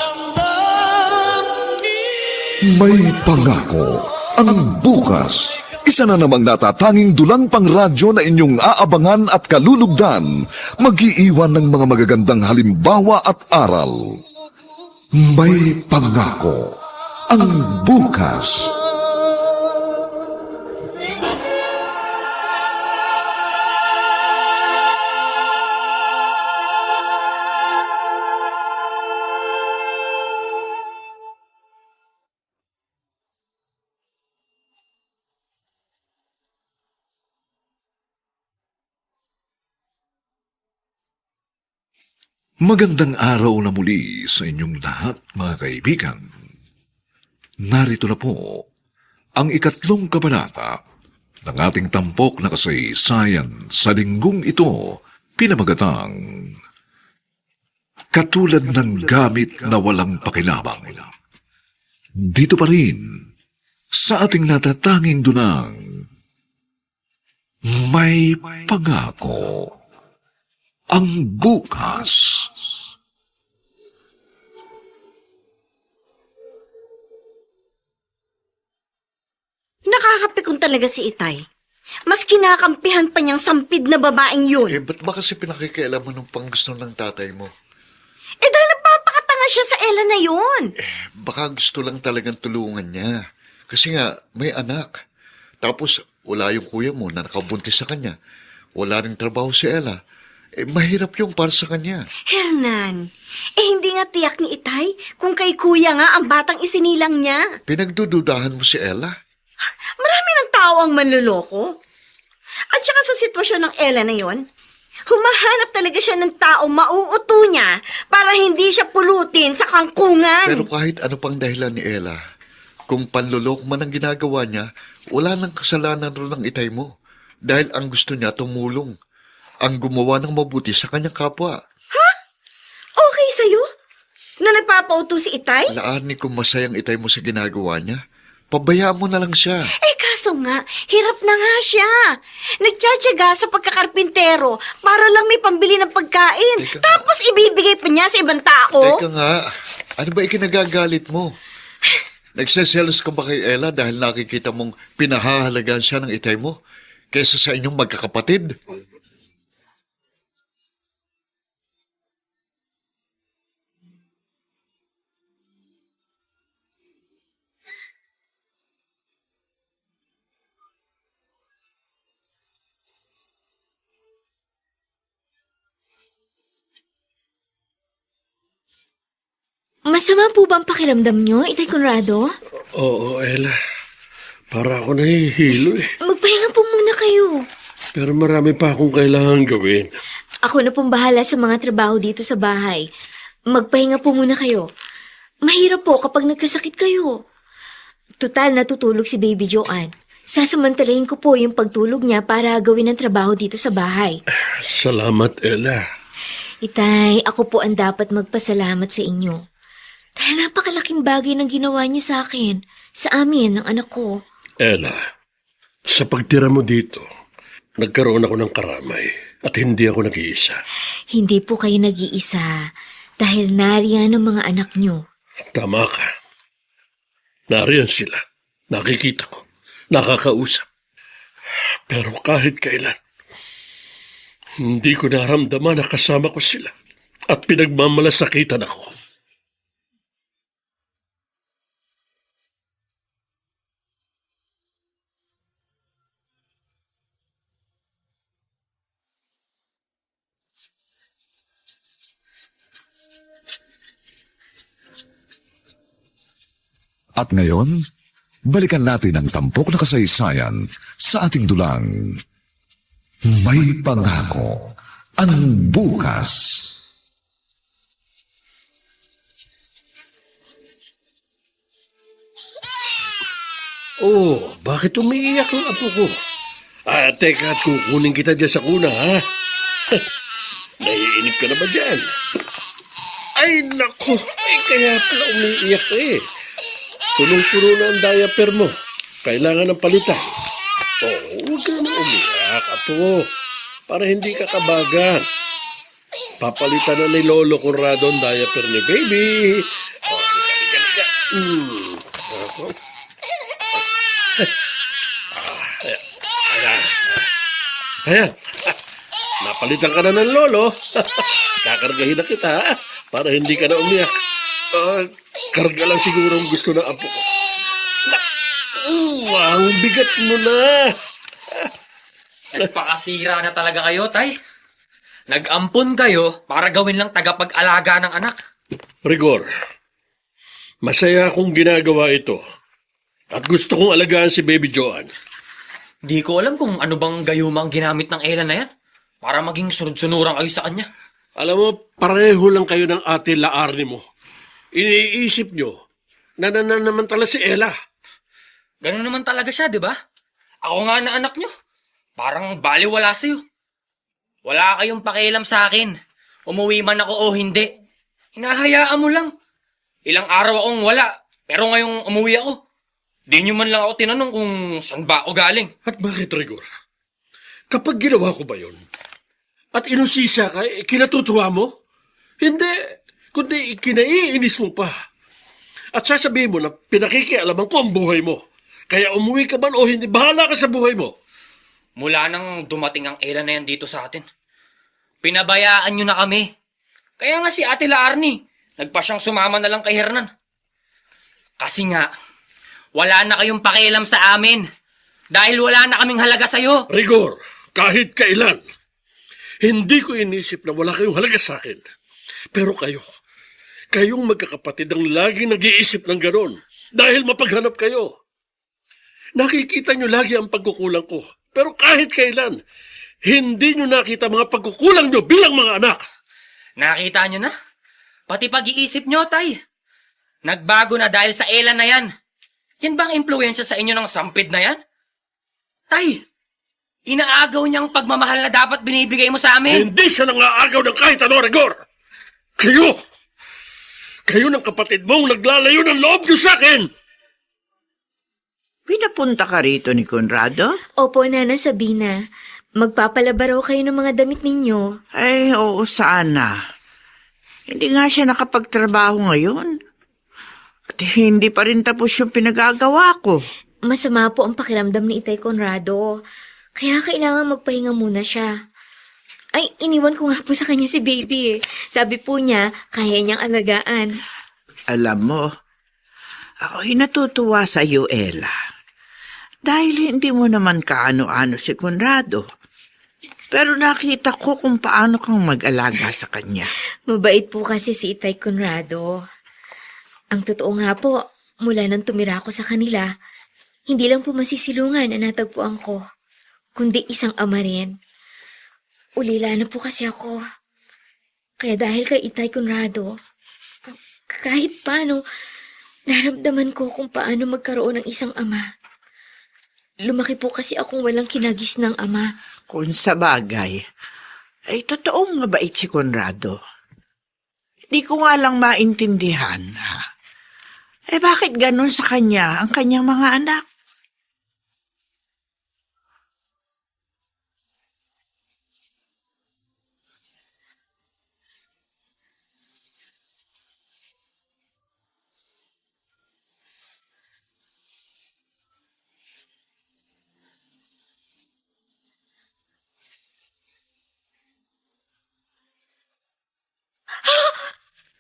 May pangako ang bukas. Isa na namang natatanging dulang pangradyo na inyong aabangan at kalulugdan, mag-iiwan ng mga magagandang halimbawa at aral. May pangako ang bukas. Magandang araw na muli sa inyong lahat, mga kaibigan. Narito na po ang 3 kabanata ng ating tampok na kasaysayan sa linggong ito, pinamagatang Katulad ng gamit na walang pakinabang. Dito pa rin sa ating natatanging dunang May Pangako ang Bukas. Nakakapikon talaga si Itay. Mas kinakampihan pa niyang sampid na babaeng yun. Ba't ba kasi pinakikialaman ng panggusto ng tatay mo? Dahil nagpapakatanga siya sa Ella na yun. Baka gusto lang talagang tulungan niya. Kasi nga, may anak. Tapos, wala yung kuya mo na nakabuntis sa kanya. Wala ring trabaho si Ella. Mahirap yung para sa kanya. Hernan, hindi nga tiyak ni Itay kung kay kuya nga ang batang isinilang niya. Pinagdududahan mo si Ella? Marami ng tao ang manloloko. At saka sa sitwasyon ng Ella na yon, humahanap talaga siya ng tao mauuto niya para hindi siya pulutin sa kangkungan. Pero kahit ano pang dahilan ni Ella, kung panloloko man ang ginagawa niya, wala nang kasalanan ron ng Itay mo. Dahil ang gusto niya tumulong. Ang gumawa ng mabuti sa kanyang kapwa. Okay sa'yo? Na nagpapauto si Itay? Alaani kung masayang Itay mo sa ginagawa niya, pabayaan mo na lang siya. Kaso nga, hirap na nga siya. Nagtsatsaga sa pagkakarpintero para lang may pambili ng pagkain. Teka nga. Tapos ibibigay pa niya sa ibang tao. Teka nga, ano ba ikinagagalit mo? Nagseselos ka ba kay Ella dahil nakikita mong pinahahalagaan siya ng Itay mo kaysa sa inyong magkakapatid? Masama po ba ang pakiramdam niyo, Itay Conrado? Oo, Ella. Para ako nahihilo eh. Magpahinga po muna kayo. Pero marami pa akong kailangan gawin. Ako na pong bahala sa mga trabaho dito sa bahay. Magpahinga po muna kayo. Mahirap po kapag nagkasakit kayo. Tutal, natutulog si Baby Joanne. Sasamantalahin ko po yung pagtulog niya para gawin ang trabaho dito sa bahay. Salamat, Ella. Itay, ako po ang dapat magpasalamat sa inyo. Dahil napakalaking bagay ng ginawa niyo sa akin, sa amin, ng anak ko. Ella, sa pagtira mo dito, nagkaroon ako ng karamay at hindi ako nag-iisa. Hindi po kayo nag-iisa dahil nariyan ang mga anak niyo. Tama ka. Nariyan sila. Nakikita ko. Nakakausap. Pero kahit kailan, hindi ko naramdaman na kasama ko sila at pinagmamalasakitan ako. At ngayon, balikan natin ang tampok na kasaysayan sa ating dulang May Pangako ang Bukas. Oh, bakit umiiyak ang apo ko? Teka, at kukunin kita dyan sa kuna, ha? Naiinip ka na ba dyan? Ay, naku! Ay, kaya pala umiiyak eh. Punong-puno na ang diaper mo. Kailangan ng palitan. Oh, huwag ka naman umiyak, apo. Para hindi ka kabagan. Papalitan na ni Lolo Conrado ang diaper ni baby. Oh, halika. Ayan. Napalitan ka na ng lolo. Kakargahin na kita, ha? Para hindi ka na umiyak. Karga lang siguro ang gusto ng apo ko. Wow, bigat mo na. Nagpakasira na talaga kayo, Tay. Nag-ampun kayo para gawin lang tagapag-alaga ng anak. Rigor, masaya akong ginagawa ito. At gusto kong alagaan si Baby Joanne. Di ko alam kung ano bang gayuma ang ginamit ng Ella na yan para maging sunod-sunuran kayo sa kanya. Alam mo, pareho lang kayo ng ate Laarni mo. Iniisip nyo na nananamantala si Ella. Ganun naman talaga siya, di ba? Ako nga na anak nyo. Parang baliwala sa'yo. Wala kayong pakialam sa akin. Umuwi man ako o hindi. Hinahayaan mo lang. Ilang araw akong wala. Pero ngayong umuwi ako, di nyo man lang ako tinanong kung saan ba ako galing. At bakit, Rigor? Kapag ginawa ko ba yun? At inusisa ka, kinatutuwa mo? Hindi, kundi kinaiinis mo pa. At sasabihin mo na pinakikialaman ko ang buhay mo. Kaya umuwi ka man o hindi, bahala ka sa buhay mo. Mula nang dumating ang Ella na yan dito sa atin, pinabayaan nyo na kami. Kaya nga si Ate Laarni, nagpa siyang sumama na lang kay Hernan. Kasi nga, wala na kayong pakialam sa amin. Dahil wala na kaming halaga sa'yo. Rigor, kahit kailan, hindi ko inisip na wala kayong halaga sa akin. Pero kayong magkakapatid ang laging nag-iisip ng ganon. Dahil mapaghanap kayo. Nakikita nyo lagi ang pagkukulang ko. Pero kahit kailan, hindi nyo nakita mga pagkukulang nyo bilang mga anak. Nakita nyo na? Pati pag-iisip nyo, Tay. Nagbago na dahil sa Ella na yan. Yan ba ang impluensya sa inyo ng sampid na yan? Tay, inaagaw niyang pagmamahal na dapat binibigay mo sa amin. Hindi siya nangaagaw ng kahit ano, Rigor. Kayo ng kapatid mong naglalayo ng loob nyo sa akin. Pinapunta ka rito ni Conrado? Opo, Nana Sabina. Magpapalaba raw kayo ng mga damit ninyo. Ay, oo, sana. Hindi nga siya nakapagtrabaho ngayon. At hindi pa rin tapos yung pinagagawa ko. Masama po ang pakiramdam ni Itay Conrado. Kaya kailangan magpahinga muna siya. Ay, iniwan ko nga po sa kanya si baby eh. Sabi po niya, kaya niyang alagaan. Alam mo, ako'y natutuwa sa iyo, Ella. Dahil hindi mo naman kaano-ano si Conrado. Pero nakita ko kung paano kang mag-alaga sa kanya. Mabait po kasi si Itay Conrado. Ang totoo nga po, mula nang tumira ako sa kanila, hindi lang po masisilungan na natagpuan ko, kundi isang ama rin. Ulila na po kasi ako. Kaya dahil kay Itay Conrado, kahit paano, naramdaman ko kung paano magkaroon ng isang ama. Lumaki po kasi akong walang kinagis ng ama. Kung sa bagay, ay totoong mabait si Conrado. Hindi ko nga lang maintindihan, ha? Eh bakit ganun sa kanya ang kanyang mga anak?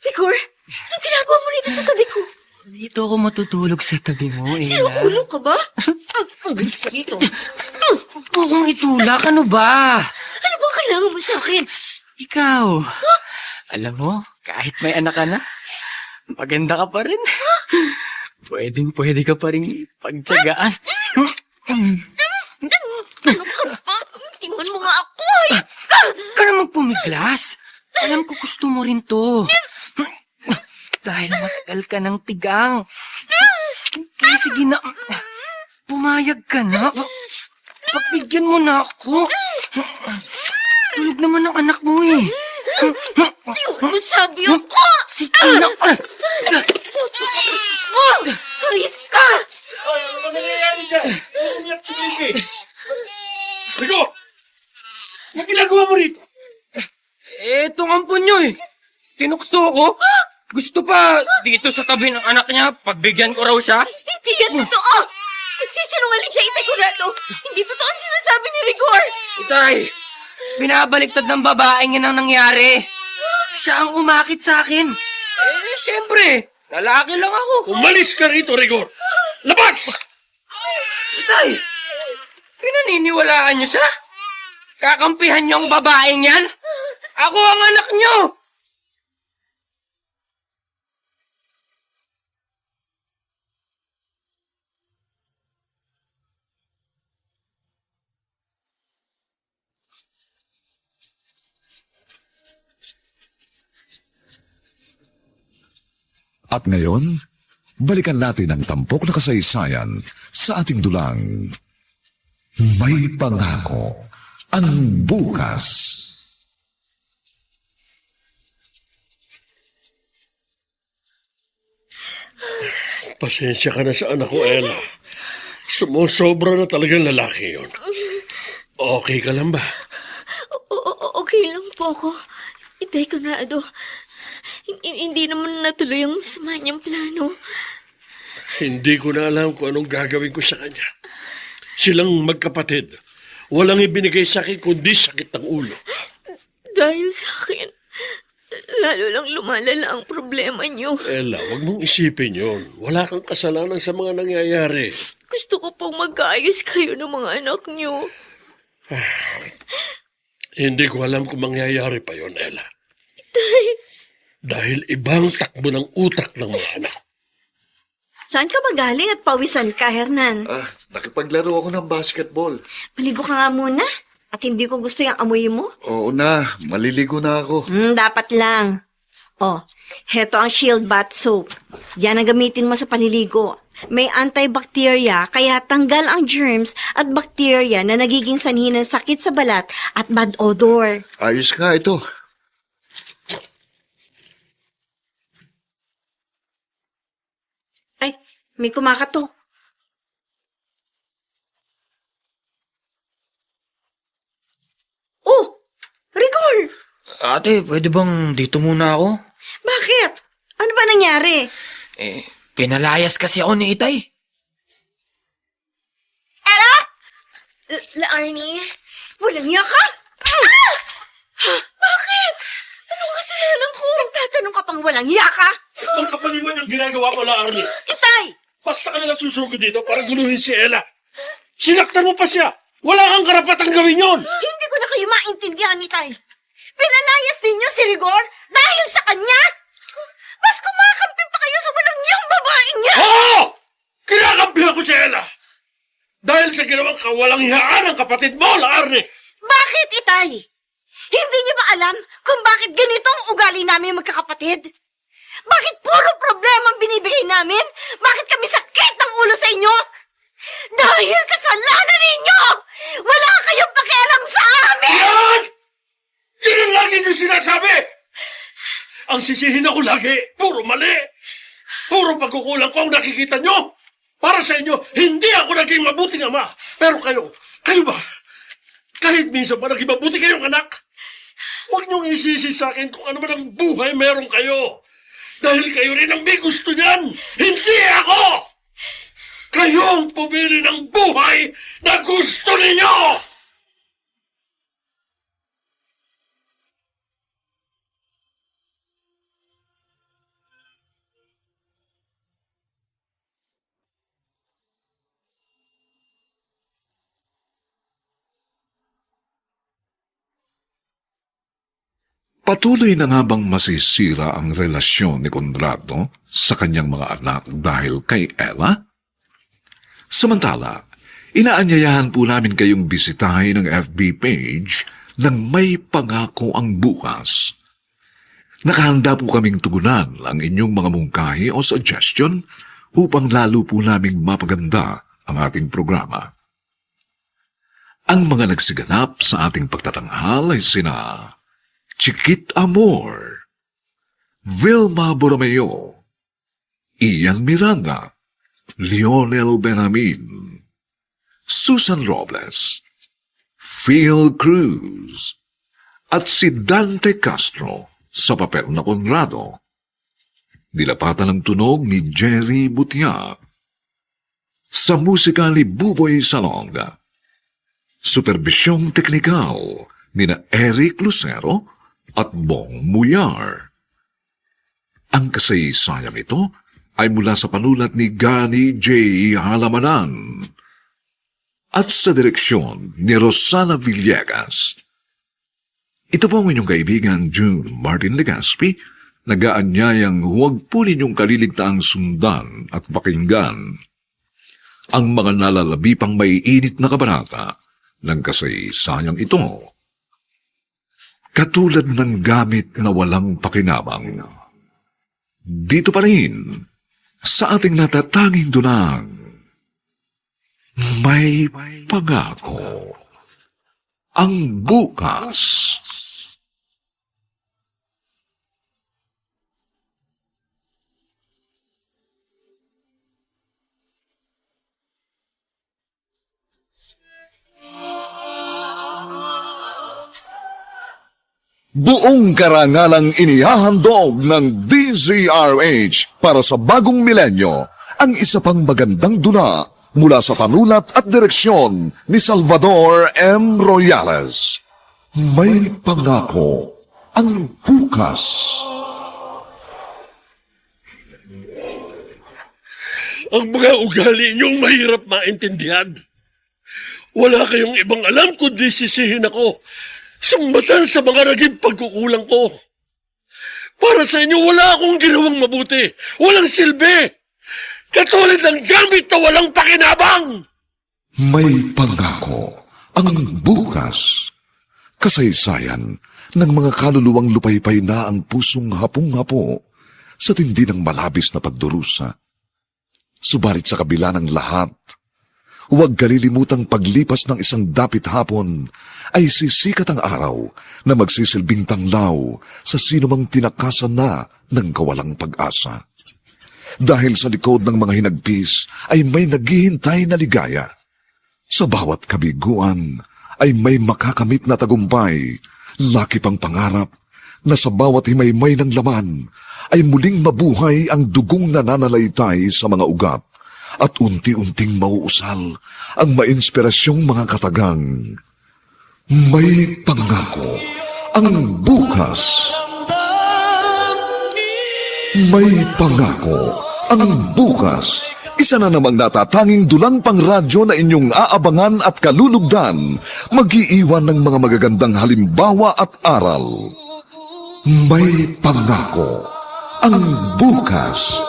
Rigor, anong ginagawa mo rito sa tabi ko? Dito ako matutulog sa tabi mo, Ella. Sinukulong ka ba? Ang bilis ka dito. Huwag mo akong itulak, ano ba? Ano bang kailangan mo sa akin? Ikaw, alam mo, kahit may anak ka na, maganda ka pa rin. Pwede ka pa rin pagtsagaan. Ano ka ba? Tingnan mo nga ako. Ka naman pumiglas. Alam ko gusto mo rin to. Dahil matagal ka ng tigang. Kaya sige na, pumayag ka na. Pagbigyan mo na ako. Tulog naman ang anak mo eh. Masabi ako! Sige na. Hayop ka! Rigor! Anong ginagawa mo rito? Etong ampon nyo eh. Tinukso ko. Gusto pa dito sa tabi ng anak niya, pagbigyan ko raw siya. Hindi yan totoo! Nagsisinungaling siya, Itay Conrado! Hindi totoo ang sinasabi ni Rigor! Itay, binabaliktad ng babaeng yan ang nangyari. Siya ang umakit sa akin. Siyempre, lalaki lang ako. Umalis ka rito, Rigor! Labas! Itay, pinaniniwalaan niyo siya? Kakampihan niyo ang babaeng yan? Ako ang anak niyo! At ngayon, balikan natin ang tampok na kasaysayan sa ating dulang May Pangako ang Bukas. Pasensya ka na sa anak ko, Ella. Sumusobra na talagang lalaki yon. Okay ka lang ba? Okay lang po ako. Itay, Conrado. Hindi naman natuloy ang masama niyang plano. Hindi ko na alam kung anong gagawin ko sa kanya. Silang magkapatid. Walang ibinigay sa akin kundi sakit ng ulo. Dahil sa akin, lalo lang lumalala ang problema niyo. Ella, wag mong isipin yon. Wala kang kasalanan sa mga nangyayari. Gusto ko pong magkaayos kayo ng mga anak niyo. Hindi ko alam kung mangyayari pa yon, Ella. Dahil ibang takbo ng utak ng mga anak. Saan ka ba galing at pawisan ka, Hernan? Nakipaglaro ako ng basketball. Maligo ka nga muna. At hindi ko gusto yung amoy mo. Oo na, maliligo na ako. Dapat lang. Oh, heto ang Shield Bath Soap. Yan ang gamitin mo sa paliligo. May antibacteria, kaya tanggal ang germs at bacteria na nagiging sanhi ng sakit sa balat at bad odor. Ayos nga ito. Ay, may kumakatok. Oh, Rigor! Ate, pwede bang dito muna ako? Bakit? Ano ba nangyari? Pinalayas kasi ako ni Itay. Era? Arnie, walang niya ka? Bakit? Anong kasalanan ko? Nagtatanong ka pang walang niya ka? Ang kapaliwan yung ginagawa mo, Arnie. Itay! Basta ka nalang susugod dito para guluhin si Ella. Sinaktan mo pa siya. Wala kang karapatang gawin yon. Hindi ko na kayo maintindihan, Itay. Pinalayas ninyo si Rigor dahil sa kanya? Mas kumakampi pa kayo sa walang niyang babaeng niya! Oo! Kinakampi ako si Ella. Dahil sa ginawang kawalang hiyaan ng kapatid mo, Arnie. Bakit, Itay? Hindi niyo ba alam kung bakit ganito ang ugali namin magkakapatid? Bakit puro problema ang binibigay namin? Bakit kami sakit ng ulo sa inyo? Dahil kasalanan ninyo! Wala kayong pakialam sa amin! Yan! Yan ang lagi niyo sinasabi! Ang sisihin ako lagi, puro mali. Puro pagkukulang ko ang nakikita nyo. Para sa inyo, hindi ako naging mabuting ama. Pero kayo ba? Kahit minsan pa naging mabuti kayong anak, huwag niyong isisi sa akin kung ano man ang buhay meron kayo. Dahil kayo rin ang may gusto niyan, hindi ako! Kayo ang pumili ng buhay na gusto ninyo! Patuloy na nga bang masisira ang relasyon ni Conrado sa kanyang mga anak dahil kay Ella? Samantala, inaanyayahan po namin kayong bisitahin ang FB page ng May Pangako ang Bukas. Nakahanda po kaming tugunan ang inyong mga mungkahi o suggestion upang lalo po naming mapaganda ang ating programa. Ang mga nagsiganap sa ating pagtatanghal ay sina Chiquit Amor, Vilma Borromeo, Ian Miranda, Lionel Benjamin, Susan Robles, Phil Cruz, at si Dante Castro sa papel na Conrado. Dilapatan ng tunog ni Jerry Butia. Sa musika ni Buboy Salong. Superbisyong teknikal ni na Eric Lucero at Bong Muyar. Ang kasaysayang ito ay mula sa panulat ni Gani J. Halamanan at sa direksyon ni Rosana Villegas. Ito po ang inyong kaibigan June Martin Legaspi, nag-aanyayang huwag po ninyong kaliligtaang sundan at pakinggan ang mga nalalabi pang may init na kabanata ng kasaysayang ito. Katulad ng gamit na walang pakinabang, Dito pa rin, sa ating natatanging dunang, may pangako. Ang bukas. Buong karangalang inihahandog ng DZRH para sa bagong milenyo ang isa pang magandang dula mula sa panulat at direksyon ni Salvador M. Royales. May pangako ang bukas. Ang mga ugali niyong mahirap maintindihan. Wala kayong ibang alam kundi sisihin ako. Sumbatan sa mga naging pagkukulang ko. Para sa inyo, wala akong ginawang mabuti. Walang silbi. Katulad ng gamit na walang pakinabang. May pangako ang bukas. Kasaysayan ng mga kaluluwang lupaypay na ang pusong hapong-hapo sa tindi ng malabis na pagdurusa. Subalit sa kabila ng lahat, huwag kalilimutang paglipas ng isang dapit hapon ay sisikat ang araw na magsisilbing tanglaw sa sinumang tinakasan na ng kawalang pag-asa. Dahil sa likod ng mga hinagpis ay may naghihintay na ligaya. Sa bawat kabiguan ay may makakamit na tagumpay, laki pang pangarap na sa bawat himaymay ng laman ay muling mabuhay ang dugong nananalaytay sa mga ugat at unti-unting mauusal ang mainspirasyong mga katagang. May pangako ang bukas. May pangako ang bukas. Isa na namang natatanging dulang pangradyo na inyong aabangan at kalulugdan, mag-iiwan ng mga magagandang halimbawa at aral. May pangako ang bukas.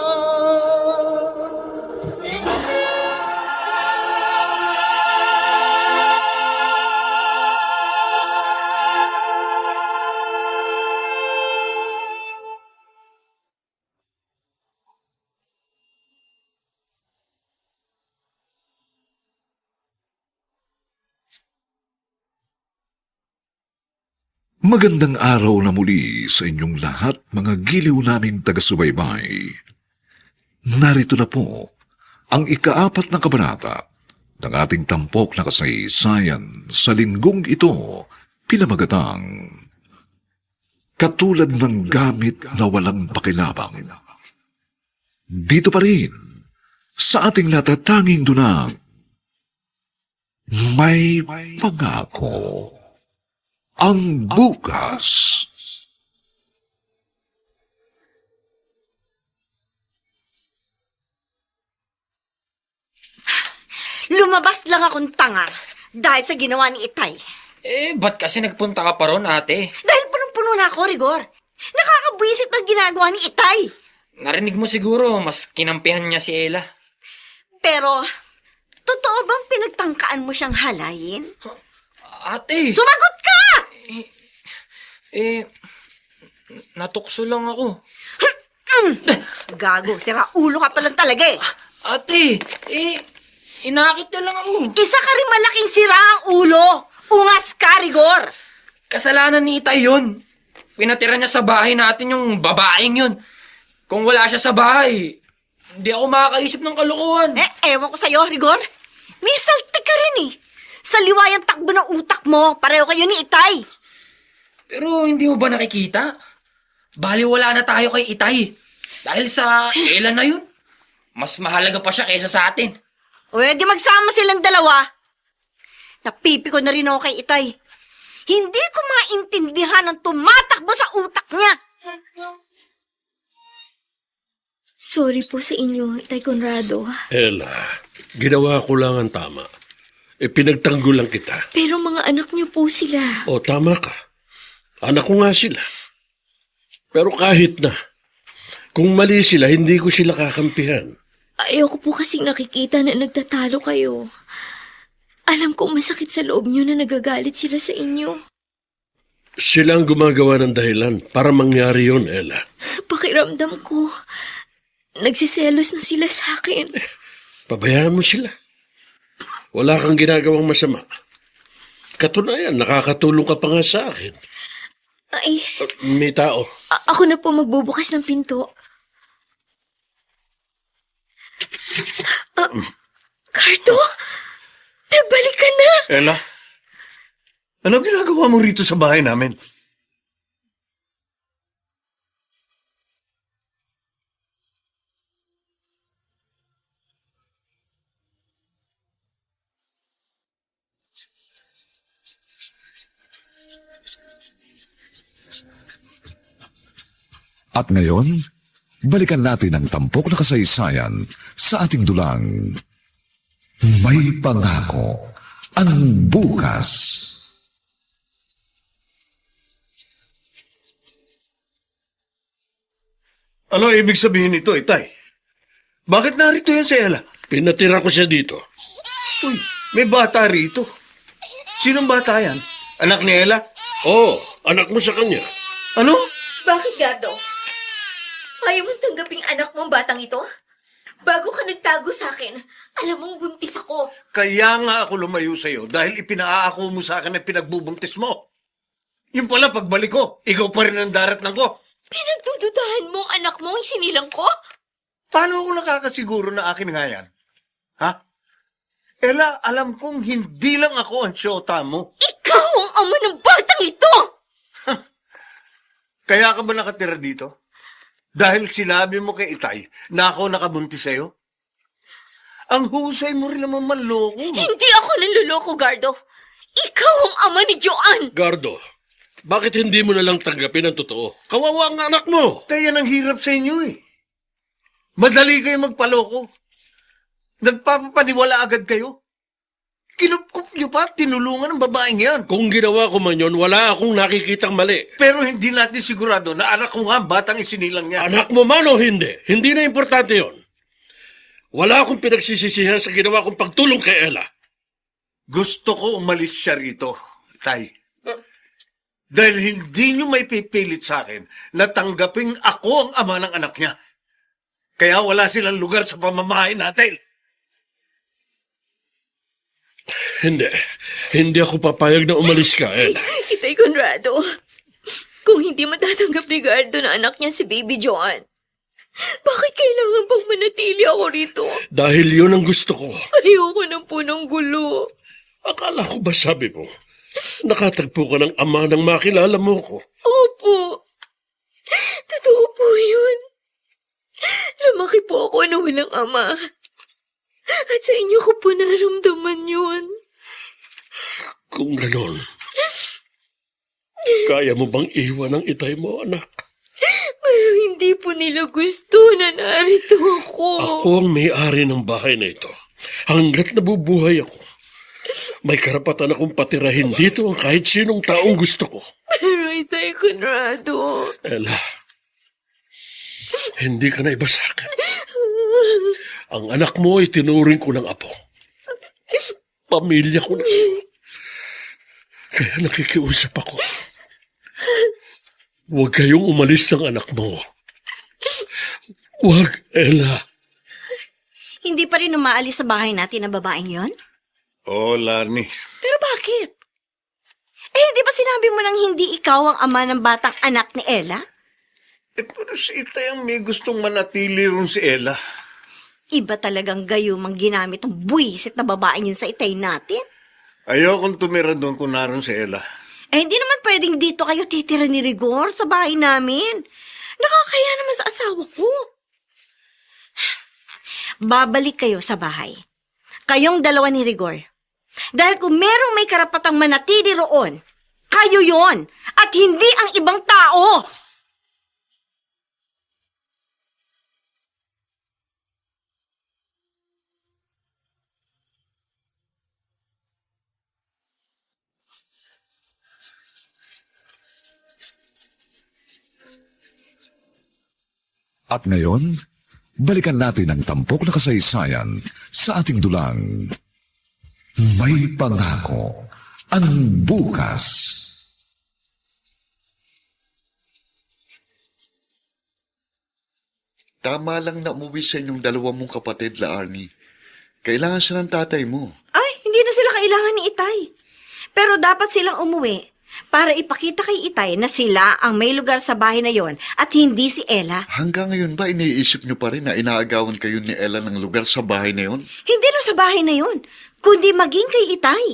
Magandang araw na muli sa inyong lahat, mga giliw naming taga-subaybay. Narito na po ang ika-4 na kabanata ng ating tampok na kasaysayan sa linggong ito, pinamagatang Katulad ng gamit na walang pakilabang. Dito pa rin sa ating natatanging dunang, may pangako. Ang bukas. Lumabas lang akong tanga dahil sa ginawa ni Itay. Ba't kasi nagpunta ka pa ron, ate? Dahil punong-puno na ako, Rigor. Nakakabwisit ang ginagawa ni Itay. Narinig mo siguro, mas kinampihan niya si Ella. Pero, totoo bang pinagtangkaan mo siyang halayin? Ate! Sumagot ka! Natukso lang ako. Gago, sira ulo ka pa lang talaga eh. Ate, inakit na lang ako. Isa ka rin malaking sira ang ulo. Ungas ka, Rigor. Kasalanan ni Itay yun. Pinatira niya sa bahay natin yung babaeng yun. Kung wala siya sa bahay, hindi ako makakaisip ng kalokohan. Ewan ko sa'yo, Rigor. May saltik ka rin eh. Sa liwayang takbo ng utak mo, pareho kayo ni Itay. Pero hindi mo ba nakikita? Baliwala na tayo kay Itay. Dahil sa Ella na yun. Mas mahalaga pa siya kaysa sa atin. Pwede magsama silang dalawa. Napipi ko na rin ako kay Itay. Hindi ko maintindihan ang tumatakbo sa utak niya. Sorry po sa inyo, Itay Conrado. Ella, ginawa ko lang ang tama. Pinagtanggol lang kita. Pero mga anak niyo po sila. O, tama ka. Anak ko nga sila. Pero kahit na, kung mali sila, hindi ko sila kakampihan. Ayoko po kasing nakikita na nagtatalo kayo. Alam kong masakit sa loob niyo na nagagalit sila sa inyo. Sila ang gumagawa ng dahilan para mangyari yon, Ella. Pakiramdam ko, nagsiselos na sila sa akin. Pabayaan mo sila. Wala kang ginagawang masama. Katunayan, nakakatulong ka pa nga sa akin. Ay, May tao. ako na po magbubukas ng pinto. Cardo, nagbalik ka na. Ella, ano ginagawa mo rito sa bahay namin? At ngayon, balikan natin ang tampok na kasaysayan sa ating dulang May Pangako ang Bukas. Ano ibig sabihin nito, Itay? Bakit narito yan si Ella? Pinatira ko siya dito. Uy, may bata rito. Sinong bata yan? Anak ni Ella? Oo, anak mo sa kanya. Ano? Bakit, Gardo? Ayaw mong tanggaping anak mo ang batang ito? Bago ka nagtago sa akin, alam mong buntis ako. Kaya nga ako lumayo sa'yo dahil ipinaako mo sa akin na pinagbubuntis mo. Yung pala pagbalik ko, ikaw pa rin ang daratnan ko. Pinagdududahan mo ang anak mo ang sinilang ko? Paano ako nakakasiguro na akin nga yan? Ha? Ella, alam kong hindi lang ako ang syota mo. Ikaw ang ama ng batang ito! Kaya ka ba nakatira dito? Dahil sinabi mo kay Itay na ako nakabuntis sa'yo? Ang husay mo rin naman manloko. Hindi ako nanluloko, Gardo. Ikaw ang ama ni Joanne. Gardo, bakit hindi mo na lang tanggapin ang totoo? Kawawa ang anak mo. Kaya nang hirap sa inyo eh. Madali kayo magpaloko. Nagpapaniwala agad kayo. Kinupkup nyo pa, tinulungan ng babaeng yan. Kung ginawa ko man yun, wala akong nakikitang mali. Pero hindi natin sigurado na anak ko nga ang batang isinilang niya. Anak mo man o hindi, hindi na importante yon. Wala akong pinagsisisihan sa ginawa kong pagtulong kay Ella. Gusto ko umalis siya rito, Tay. Dahil hindi nyo may pipilit sa akin na tanggaping ako ang ama ng anak niya. Kaya wala silang lugar sa pamamahay natin. Hindi ako papayag na umalis ka, Ella. Itay Conrado, kung hindi matatanggap ni Gardo na anak niya si Baby Joanne, bakit kailangan pang manatili ako rito? Dahil yun ang gusto ko. Ayoko na po ng gulo. Akala ko ba sabi mo, nakatagpo ka ng ama ng makilala mo ko? Opo. Totoo po yun. Lumaki po ako na walang ama. At sa inyo ko po naramdaman yun. Kung ganon, kaya mo bang iwan ang Itay mo, anak? Pero hindi po nila gusto na narito ako. Ako ang may-ari ng bahay na ito. Hanggat nabubuhay ako, may karapatan akong patirahin dito ang kahit sinong taong gusto ko. Pero Itay Conrado, Ella, hindi ka na iba sa akin. Ang anak mo ay tinuring ko ng apo. Pamilya ko na. Kaya nakikiusap ako. Huwag kayong umalis ng anak mo. Huwag, Ella. Hindi pa rin umaalis sa bahay natin ang babaeng yon? Oh, Larnie. Pero bakit? Hindi ba sinabi mo nang hindi ikaw ang ama ng batang anak ni Ella? Pero si Itay ang may gustong manatili ron si Ella. Iba talagang gayumang ginamit ang buwisit na babaeng yun sa Itay natin. Ayokong tumira doon kung naroon si Ella. Hindi naman pwedeng dito kayo titira ni Rigor sa bahay namin. Nakakaya naman sa asawa ko. Babalik kayo sa bahay. Kayong dalawa ni Rigor. Dahil kung merong may karapatang manatili roon, kayo yon at hindi ang ibang tao. At ngayon, balikan natin ang tampok na kasaysayan sa ating dulang May Pangako ang Bukas. tama lang na umuwi sa inyong dalawa mong kapatid, La Arnie. Kailangan siya ng tatay mo. Ay, hindi na sila kailangan ni Itay. Pero dapat silang umuwi para ipakita kay Itay na sila ang may lugar sa bahay na yon at hindi si Ella. Hanggang ngayon ba iniisip niyo pa rin na inaagawan kayo ni Ella ng lugar sa bahay na yon? Hindi lang sa bahay na yon, kundi maging kay Itay.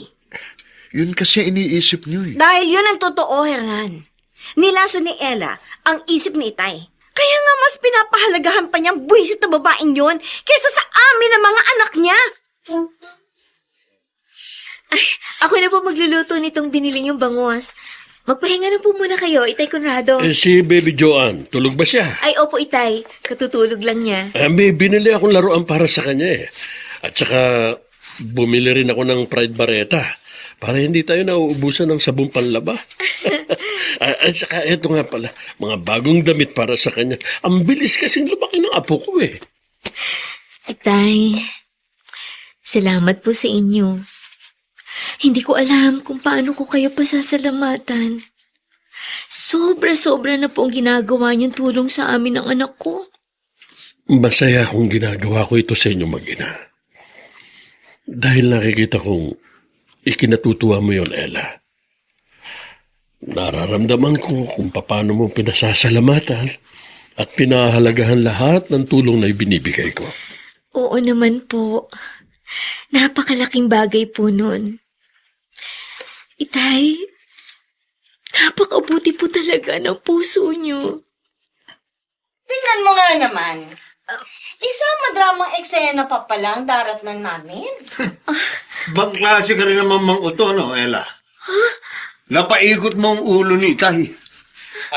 Yun kasi iniisip niyo eh. Dahil yun ang totoo, Hernan. Nilaso ni Ella ang isip ni Itay. Kaya nga mas pinapahalagahan pa niyang buwisit na babaeng yon kaysa sa amin ng mga anak niya. Ay, ako na po magluluto nitong binili niyong bangus. Magpahinga na po muna kayo, Itay Conrado. Si Baby Joanne, tulog ba siya? Ay, opo, Itay. Katutulog lang niya. May binili akong laruan para sa kanya eh. At saka, bumili rin ako ng Pride Barretta para hindi tayo nauubusan ng sabong panlaba. At saka, eto nga pala, mga bagong damit para sa kanya. Ang bilis kasing lumaki ng apo ko eh. Itay, salamat po sa inyo. Hindi ko alam kung paano ko kayo pasasalamatan. Sobra-sobra na po ang ginagawa niyong tulong sa amin ng anak ko. Masaya akong ginagawa ko ito sa inyo mag-ina. Dahil nakikita kong ikinatutuwa mo yon, Ella. Nararamdaman ko kung paano mo pinasasalamatan at pinahalagahan lahat ng tulong na ibinibigay ko. Oo naman po. Napakalaking bagay po nun. Itay, napakabuti po talaga ng puso niyo. Tingnan mo nga naman. Isang madramang eksena pa palang daratnan namin. Bang klase ka rin naman mang uto, no, Ella? Napaikot mo ang ulo ni Itay.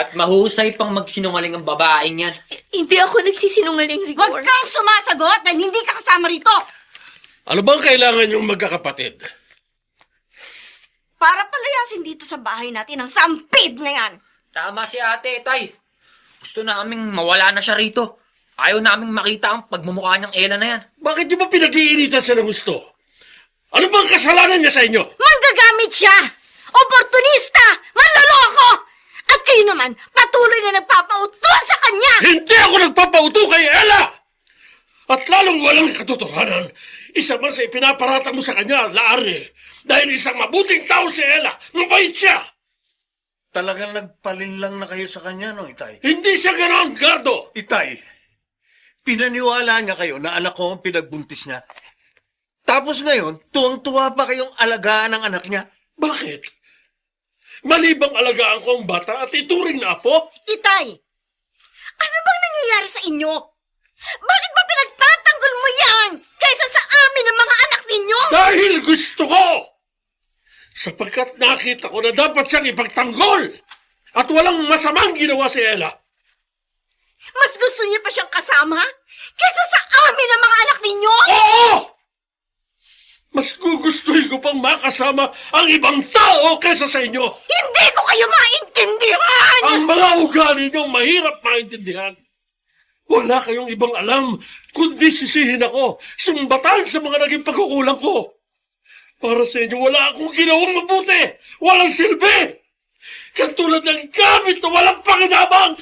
At mahusay pang magsinungaling ang babaeng yan. Hindi ako nagsisinungaling, Huwag Rigor. kang sumasagot dahil hindi ka kasama rito. Ano bang kailangan yung magkakapatid? Para palayasin dito sa bahay natin ang sampid na yan. Tama si ate, Tay. Gusto naming mawala na siya rito. Ayaw naming makita ang pagmumukha niyang Ella na yan. Bakit di ba pinag-iinitan siya ng gusto? Ano bang kasalanan niya sa inyo? Manggagamit siya! Oportunista! Manloloko! At kayo naman, patuloy na nagpapautos sa kanya! Hindi ako nagpapauto kay Ella! At lalong walang katotohanan, isa man sa ipinaparatang mo sa kanya, Laarne, dahil isang mabuting tao si Ella, mabait siya! Talagang nagpalin lang na kayo sa kanya, no, Itay? Hindi siya gano'n, Gardo! Itay, pinaniwala niya kayo na anak ko ang pinagbuntis niya. Tapos ngayon, tuwang-tuwa pa kayong alagaan ng anak niya. Bakit? Mali bang alagaan ko ang bata at ituring na apo? Itay, ano bang nangyayari sa inyo? Bakit ba pinagtatanggol mo yan kaysa sa amin ng mga anak ninyo? Dahil gusto ko! Sapagkat nakita ko na dapat siyang ipagtanggol at walang masamang ginawa si Ella. Mas gusto niyo pa siyang kasama kaysa sa amin ng mga anak ninyo? Oo! Mas gugustuhin ko pang makasama ang ibang tao kaysa sa inyo. Hindi ko kayo maintindihan! Ang mga ugali niyong mahirap maintindihan. Wala kayong ibang alam, kundi sisihin ako, sumbatan sa mga naging pagkukulang ko. Para sa inyo, wala akong ginawang mabuti. Walang silbi. Katulad ng gamit na walang pakinabang.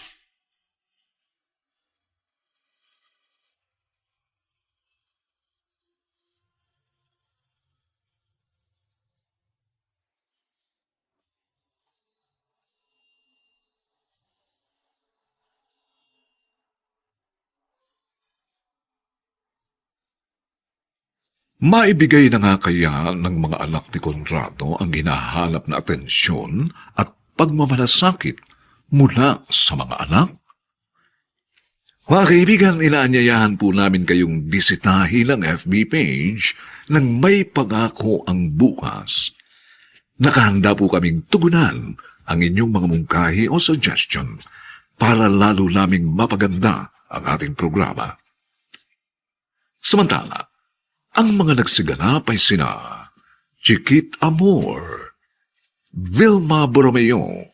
Maibigay na nga kaya ng mga anak ni Conrado ang hinahanap na atensyon at pagmamalasakit mula sa mga anak? Mga kaibigan, inaanyayahan po namin kayong bisitahin ang FB page ng May Pangako ang Bukas. Nakahanda po kaming tugunan ang inyong mga mungkahi o suggestion para lalo naming mapaganda ang ating programa. Samantala, ang mga nagsiganap ay sina Chiquit Amor, Vilma Borromeo,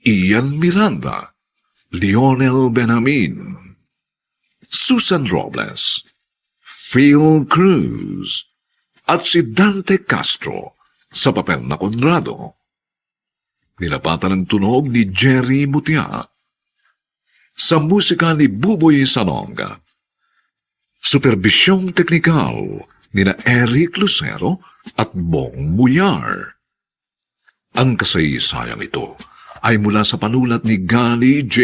Ian Miranda, Lionel Benjamin, Susan Robles, Phil Cruz, at si Dante Castro sa papel na Conrado. Nilapatan ng tunog ni Jerry Mutia. sa musika ni Buboy Salonga. Superbisyong teknikal ni na Eric Lucero at Bong Muyar. Ang kasaysayang ito ay mula sa panulat ni Gali J.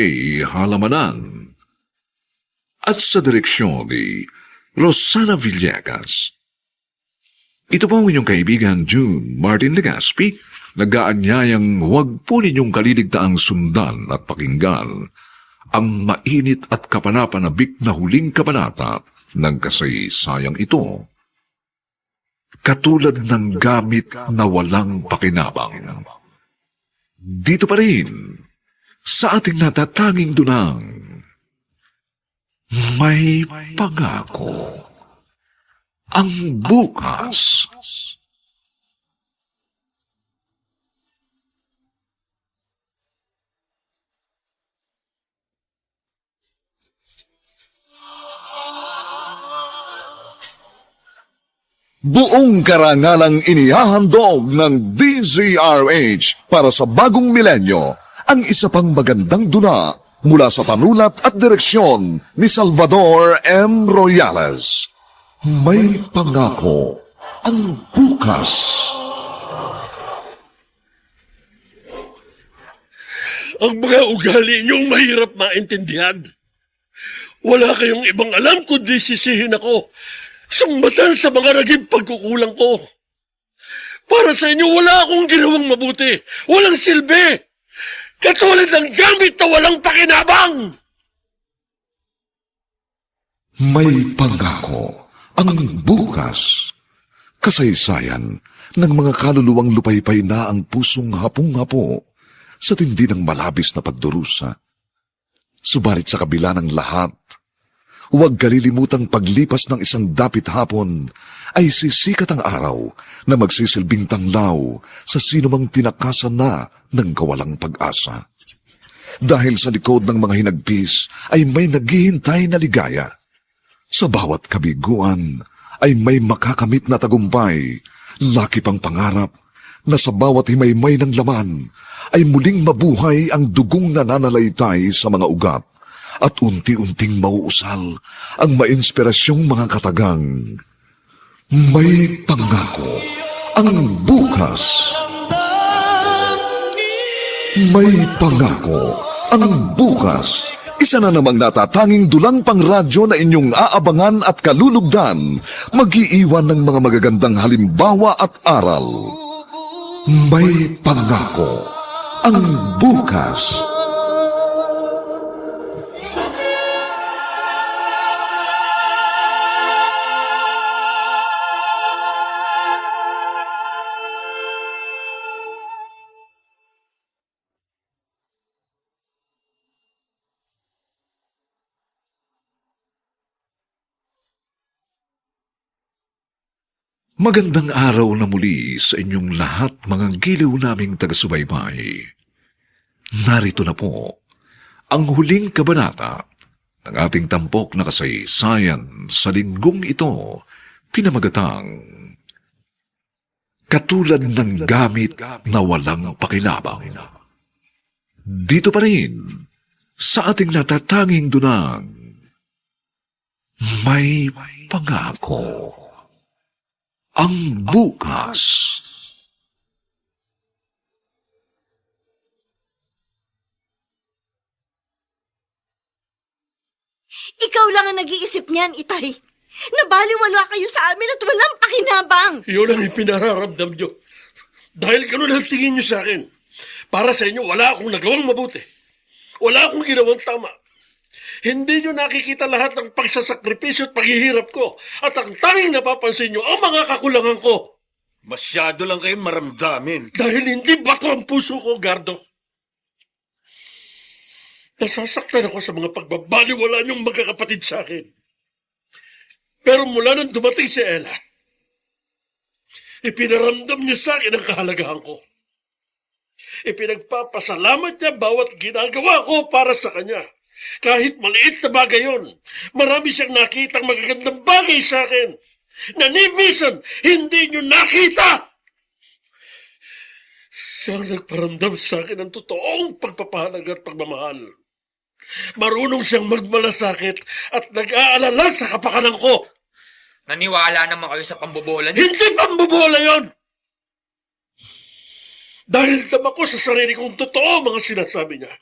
Halamanan at sa direksyon ni Rosana Villegas. Ito po ang inyong kaibigan June Martin Legaspi, nag-aanyayang huwag po ninyong kaliligtaang sundan at pakinggan ang mainit at kapanapanabik na huling kabanata ng kasaysayang ito. Katulad ng gamit na walang pakinabang. Dito pa rin, sa ating natatanging dunang, may pangako. Ang bukas. Buong karangalang inihahandog ng DZRH para sa bagong milenyo ang isa pang magandang dula mula sa panulat at direksyon ni Salvador M. Royales. May pangako ang bukas. Ang mga ugali niyong mahirap maintindihan. Wala kayong ibang alam kundi sisihin ako. Sumbatan sa mga naging pagkukulang ko. Para sa inyo, wala akong ginawang mabuti. Walang silbi. Katulad ng gamit na walang pakinabang. May pangako ang bukas. Kasaysayan ng mga kaluluwang lupaypay na ang pusong hapong-hapo sa tindi ng malabis na pagdurusa. Subalit sa kabila ng lahat, huwag kalilimutang paglipas ng isang dapit hapon ay sisikat ang araw na magsisilbing tanglaw sa sinumang tinakasan na ng kawalang pag-asa. Dahil sa likod ng mga hinagpis ay may naghihintay na ligaya. Sa bawat kabiguan ay may makakamit na tagumpay, laki pang pangarap na sa bawat himaymay ng laman ay muling mabuhay ang dugong nananalaytay sa mga ugat at unti-unting mauusal ang mainspirasyong mga katagang. May pangako ang bukas. May pangako ang bukas. Isa na namang natatanging dulang pangradyo na inyong aabangan at kalulugdan, mag-iiwan ng mga magagandang halimbawa at aral. May pangako ang bukas. Magandang araw na muli sa inyong lahat, mga giliw naming taga-subaybay. Narito na po ang huling kabanata ng ating tampok na kasaysayan sa linggong ito, pinamagatang Katulad ng gamit na walang pakilabang. Dito pa rin sa ating natatanging dunang, may pangako. Ang bukas. Ikaw lang ang nag-iisip niyan, Itay. Nabaliwala kayo sa amin at walang pakinabang. Yun ang ipinararamdam nyo. Dahil ganun ang tingin nyo sa akin. Para sa inyo, wala akong nagawang mabuti. Wala akong ginawang tama. Hindi nyo nakikita lahat ng pagsasakripisyo at paghihirap ko. At ang tanging napapansin nyo, ang mga kakulangan ko. Masyado lang kayong maramdamin. Dahil hindi bato ang puso ko, Gardo. Nasasaktan ako sa mga pagbabaliwala niyong magkakapatid sa akin. Pero mula nang dumating si Ella, ipinaramdam niya sa akin ang kahalagahan ko. Ipinagpapasalamat niya bawat ginagawa ko para sa kanya. Kahit maliit na bagay yun, marami siyang nakitang magagandang bagay sa akin na ni minsan hindi niyo nakita. Siyang nagparamdam sa akin ng totoong pagpapahalaga at pagmamahal. Marunong siyang magmalasakit at nag-aalala sa kapakanan ko. Naniwala naman kayo sa pambobola niyo. Hindi pambobola yon! Dahil tama ko sa sarili kong totoo mga sinasabi niya.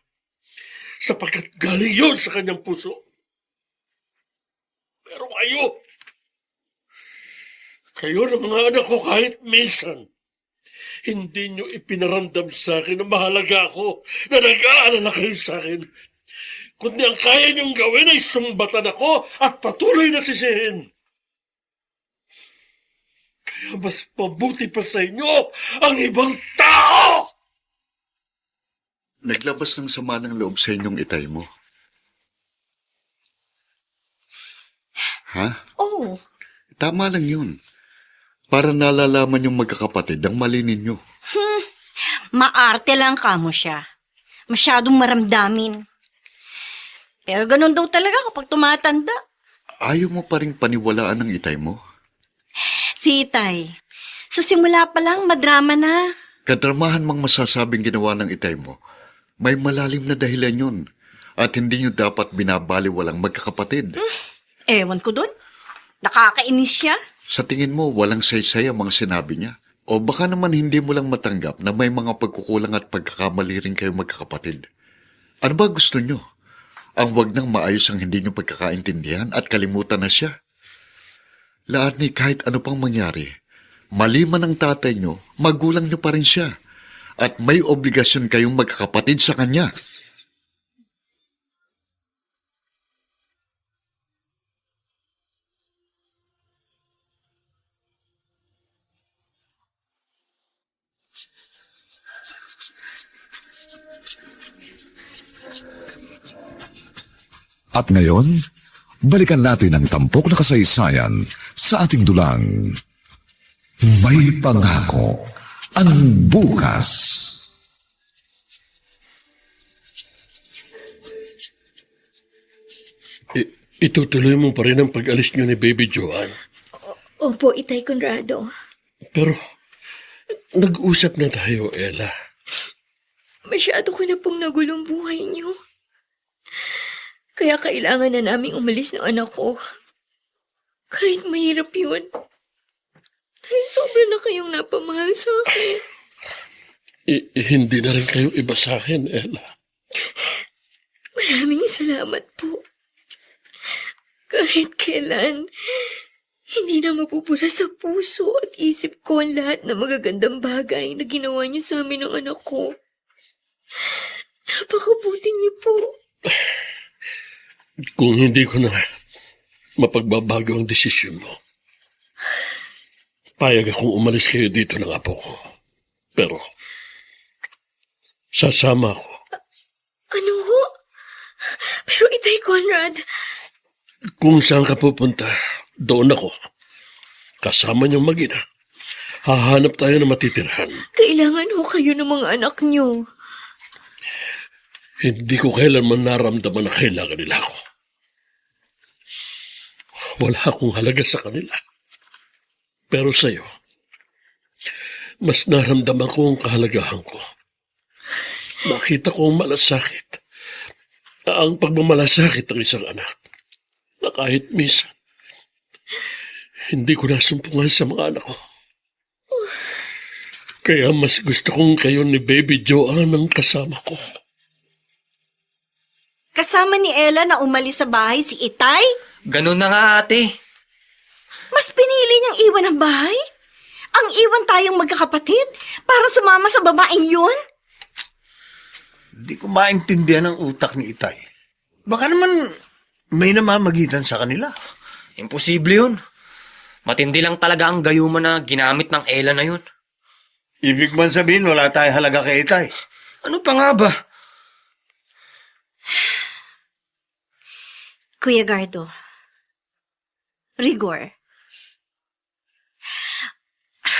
Sapagkat galing yun sa kanyang puso. Pero kayo na mga anak ko kahit minsan, hindi niyo ipinaramdam sa akin na mahalaga ako, na nag-aalala kayo sa akin. Kundi ang kaya niyong gawin ay sumbatan ako at patuloy na sisihin. Kaya mas mabuti pa sa inyo ang ibang tao! Naglabas ng sama ng loob sa inyong itay mo. Ha? Oh, Tama lang yun. Para nalalaman yung magkakapatid ang mali ninyo. maarte lang kamo siya. Masyadong maramdamin. Pero ganun daw talaga kapag tumatanda. Ayaw mo pa rin paniwalaan ng itay mo? Si Itay, sa simula pa lang madrama na. Kadramahan mang masasabing ginawa ng itay mo, may malalim na dahilan yun. At hindi nyo dapat binabaliwalang magkakapatid. Ewan ko dun. Nakakainis siya. Sa tingin mo, walang saysay ang mga sinabi niya? O baka naman hindi mo lang matanggap na may mga pagkukulang at pagkakamali rin kayo magkakapatid? Ano ba gusto nyo? Ang wag nang maayos ang hindi nyo pagkakaintindihan at kalimutan na siya? Lahat ni kahit ano pang mangyari, mali man ang tatay nyo, magulang nyo pa rin siya. At may obligasyon kayong magkakapatid sa kanya. At ngayon, balikan natin ang tampok na kasaysayan sa ating dulang. May pangako ang bukas. Itutuloy mo pa rin ang pag-alis niyo ni Baby Joanne. Opo, Itay Conrado. Pero, nag-usap na tayo, Ella. Masyado ko na pong nagulong buhay niyo. Kaya kailangan na naming umalis ng anak ko. Kahit mahirap yun. Dahil sobra na kayong napamahal sa akin. Hindi na rin kayo iba sa akin, Ella. Maraming salamat po. Kahit kailan, hindi na mapupura sa puso at isip ko ang lahat ng magagandang bagay na ginawa niyo sa amin ng anak ko. Napakabuti niyo po. Kung hindi ko na mapagbabago ang desisyon mo, payag akong umalis kayo dito ng apo ko. Pero, sasama ako. Ano ho? Pero Itay Conrad, Kung saan ka pupunta, doon ako. Kasama niyong mag-ina. Hahanap tayo ng matitirhan. kailangan ho kayo ng mga anak niyo. Hindi ko kailanman naramdaman na kailangan nila ako. Wala akong halaga sa kanila. Pero sa'yo, mas naramdaman ko ang kahalagahan ko. Nakita ko ang malasakit. Ang pagmamalasakit ng isang anak. Na kahit minsan, hindi ko nasumpungan sa mga anak ko. Kaya mas gusto kong kayo ni Baby Joanne ang kasama ko. Kasama ni Ella na umalis sa bahay si Itay? Ganun na nga, ate. Mas pinili niyang iwan ang bahay? Ang iwan tayong magkakapatid para sumama sa babaeng yun? Hindi ko maintindihan ang utak ni Itay. Baka naman may namamagitan sa kanila. Imposible yun. Matindi lang talaga ang gayuma na ginamit ng Ella na yun. Ibig man sabihin, wala tayong halaga kay Itay. Ano pa nga ba? Kuya Gardo, Rigor,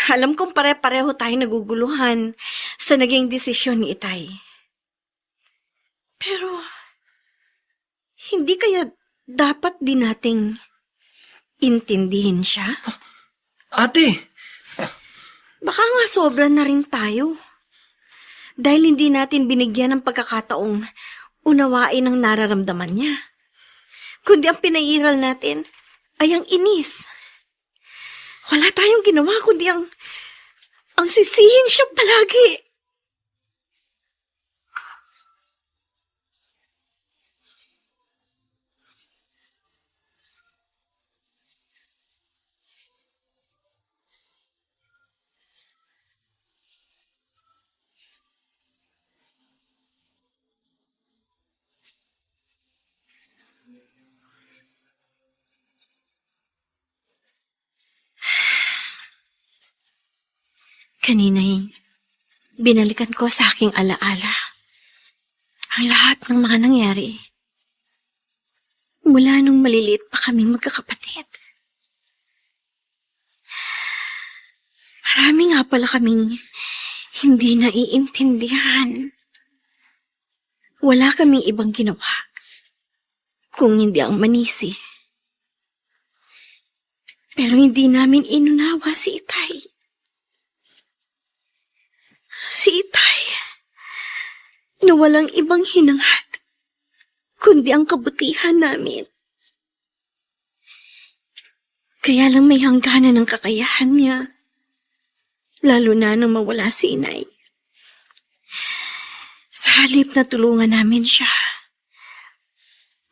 alam kong pare-pareho tayo naguguluhan sa naging desisyon ni Itay. Pero, hindi kaya dapat din nating intindihin siya? Ate, Baka nga sobra na rin tayo. Dahil hindi natin binigyan ng pagkakataong unawain ang nararamdaman niya. Kundi ang pinairal natin ay ang inis. Wala tayong ginawa kundi ang sisihin siya palagi. Kanina'y binalikan ko sa aking alaala ang lahat ng mga nangyari. Mula nung maliliit pa kaming magkakapatid. Marami nga pala kaming hindi naiintindihan. Wala kaming ibang ginawa kung hindi ang manisi. Pero hindi namin inunawa si Itay. Si Itay, na walang ibang hinangad, kundi ang kabutihan namin. Kaya lang may hangganan ng kakayahan niya, lalo na nang mawala si Inay. Sa halip na tulungan namin siya,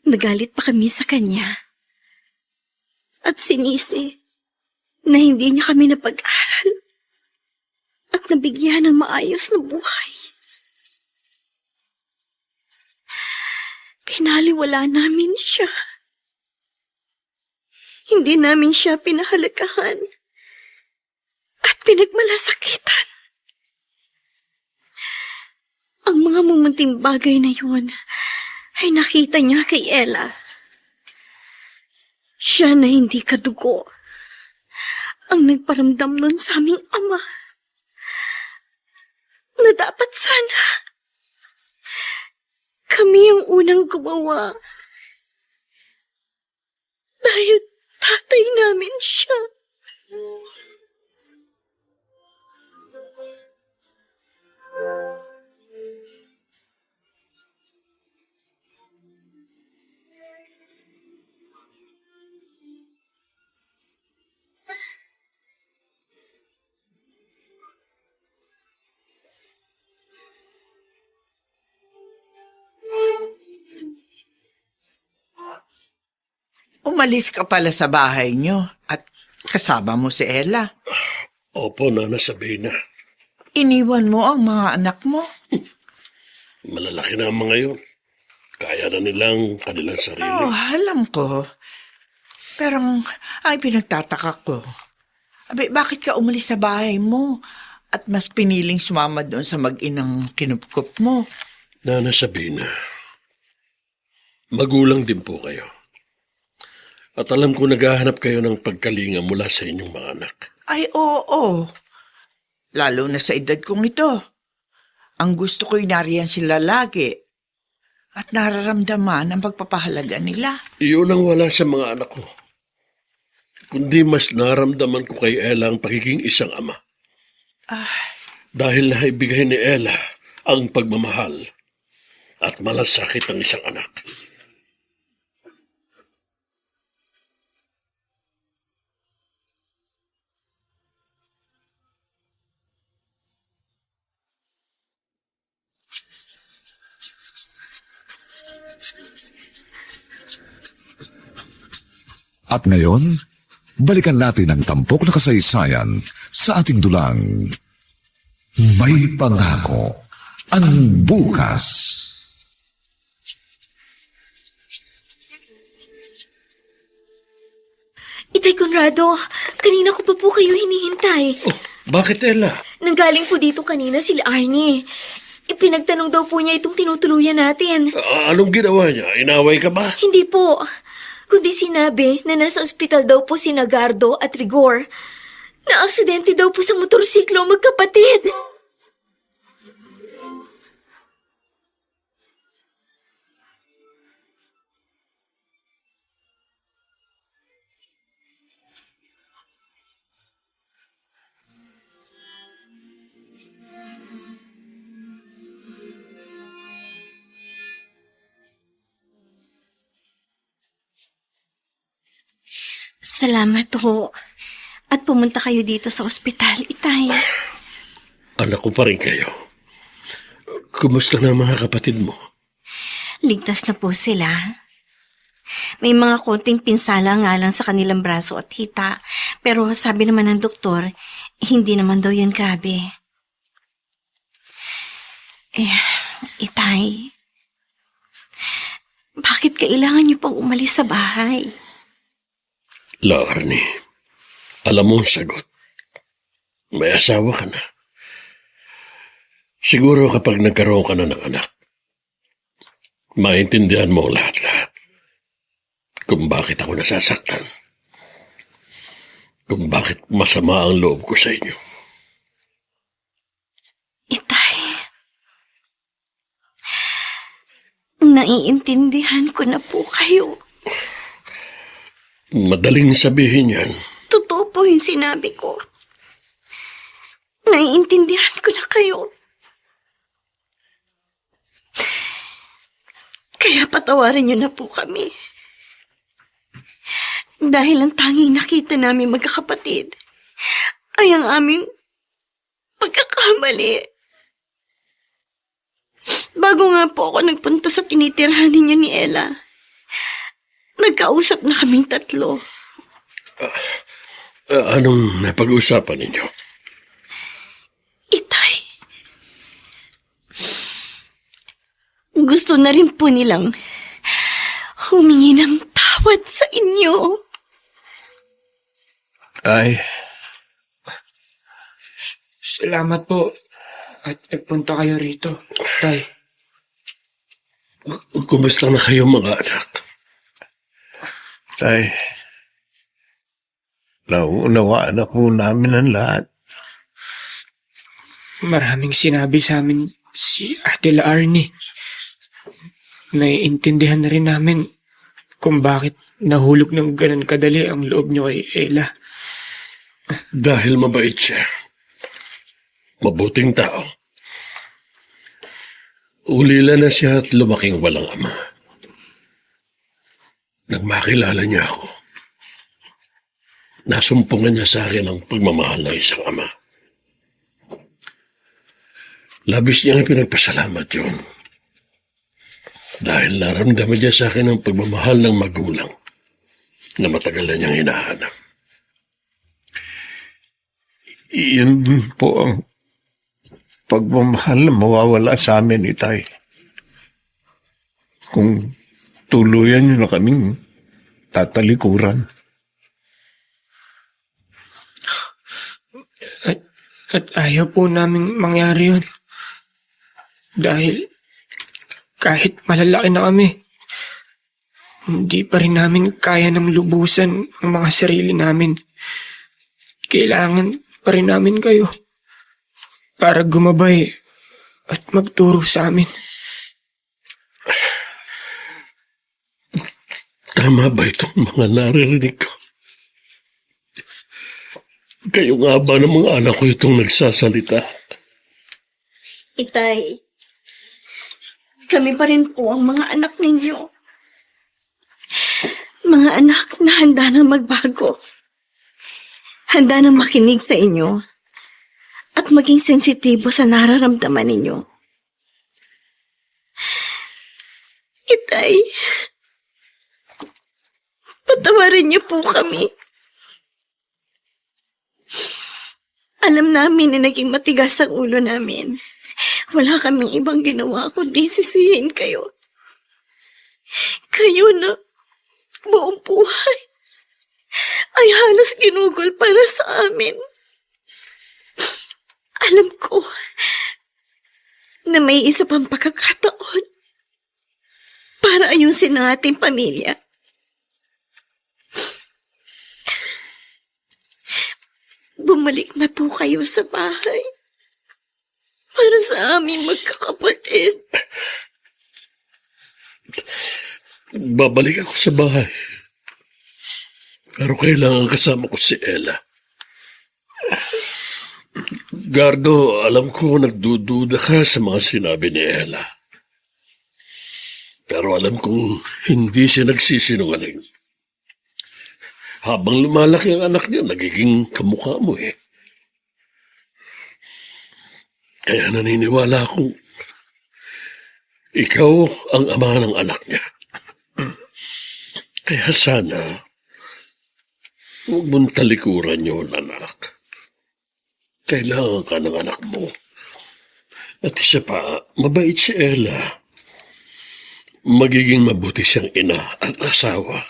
nagalit pa kami sa kanya. At sinisi na hindi niya kami napag-aral at nabigyan ng maayos na buhay. Pinaliwala namin siya. Hindi namin siya pinahalagahan at pinagmalasakitan. Ang mga mumunting bagay na yun ay nakita niya kay Ella. Siya na hindi kadugo ang nagparamdam nun sa aming ama na dapat sana kami ang unang gumawa dahil tatay namin siya. Umalis ka pala sa bahay nyo at kasama mo si Ella. Opo, Nana Sabina. Iniwan mo ang mga anak mo. Malalaki na ang mga yun. Kaya na nilang kanilang sarili. Oh, alam ko. Pero ay pinagtataka ko. Abi, bakit ka umalis sa bahay mo at mas piniling sumama doon sa mag-inang kinupkup mo? Nana Sabina, magulang din po kayo. At alam ko naghahanap kayo ng pagkalinga mula sa inyong mga anak. Ay, oo. Lalo na sa edad kong ito. Ang gusto ko'y nariyan sila lagi. At nararamdaman ang pagpapahalaga nila. Iyon ang wala sa mga anak ko. Kundi mas naramdaman ko kay Ella ang pagiging isang ama. Dahil naibigay ni Ella ang pagmamahal at malasakit ng isang anak. At ngayon, balikan natin ang tampok na kasaysayan sa ating dulang May Pangako ang Bukas. Itay Conrado, kanina ko pa po kayo hinihintay. Oh, bakit Ella? Nanggaling po dito kanina sila Arnie. Ipinagtanong daw po niya itong tinutuluyan natin. Anong ginawa niya? Inaway ka ba? Hindi po. Kundi sinabi na nasa ospital daw po si Nagardo at Rigor. Na-aksidente daw po sa motorsiklo ang magkapatid. Salamat ho. At pumunta kayo dito sa ospital, Itay. Anak ko pa rin kayo. Kumusta na ang mga kapatid mo? Ligtas na po sila. May mga konting pinsala nga lang sa kanilang braso at hita. Pero sabi naman ng doktor, hindi naman daw yun grabe. Itay, bakit kailangan niyo pang umalis sa bahay? Arnie, alam mo ang sagot. May asawa ka na. Siguro kapag nagkaroon ka na ng anak, maintindihan mo ang lahat-lahat. Kung bakit ako nasasaktan. Kung bakit masama ang loob ko sa inyo. Itay, naiintindihan ko na po kayo. Madaling sabihin yan. Totoo po yung sinabi ko. Naiintindihan ko na kayo. Kaya patawarin niyo na po kami. Dahil ang tanging nakita namin magkakapatid ay ang aming pagkakamali. Bago nga po ako nagpunta sa tinitirhan ninyo ni Ella, nagkausap na kaming tatlo. Anong napag-usapan ninyo? Itay, gusto na rin po nilang humingi ng tawad sa inyo. Ay, Salamat po. At nagpunta kayo rito, Tay. Kumusta na kayo mga anak? Tay, nauunawaan na po namin ang lahat. Maraming sinabi sa amin si Ate Arnie. Naiintindihan na rin namin kung bakit nahulog ng ganun kadali ang loob niyo kay Ella. Dahil mabait siya. Mabuting tao. Ulila na siya at lumaking walang ama. Nang makilala niya ako, nasumpungan niya sa akin ang pagmamahal ng isang ama. Labis niyang ipinagpasalamat yun. Dahil naramdaman niya sa akin ang pagmamahal ng magulang na matagal na niyang hinahanap. Iyon po ang pagmamahal na mawawala sa amin, Itay. Kung tuluyan niyo na kaming tatalikuran. At ayaw po naming mangyari yun. Dahil kahit malalaki na kami, hindi pa rin namin kaya ng lubusan ang mga sarili namin. Kailangan pa rin namin kayo para gumabay at magturo sa amin. Tama ba itong mga naririnig ko? Kayo nga ba ng mga anak ko itong nagsasalita? Itay, kami pa rin po ang mga anak ninyo. Mga anak na handa nang magbago. Handa nang makinig sa inyo at maging sensitibo sa nararamdaman ninyo. Itay, patawarin niyo po kami. Alam namin na naging matigas ang ulo namin. Wala kaming ibang ginawa kundi sisihin kayo. Kayo na buong buhay ay halos ginugol para sa amin. Alam ko na may isa pang pagkakataon para ayusin ang ating pamilya. Bumalik na po kayo sa bahay para sa aming magkakapatid. Babalik ako sa bahay. Pero kailangan kasama ko si Ella. Gardo, alam ko nagdududa ka sa mga sinabi ni Ella. Pero alam kong hindi siya nagsisinungaling. Habang lumalaki ang anak niya, nagiging kamukha mo eh. Kaya naniniwala akong ikaw ang ama ng anak niya. Kaya sana, huwag mong talikuran yun, anak. Kailangan ka ng anak mo. At isa pa, mabait si Ella. Magiging mabuti siyang ina at asawa.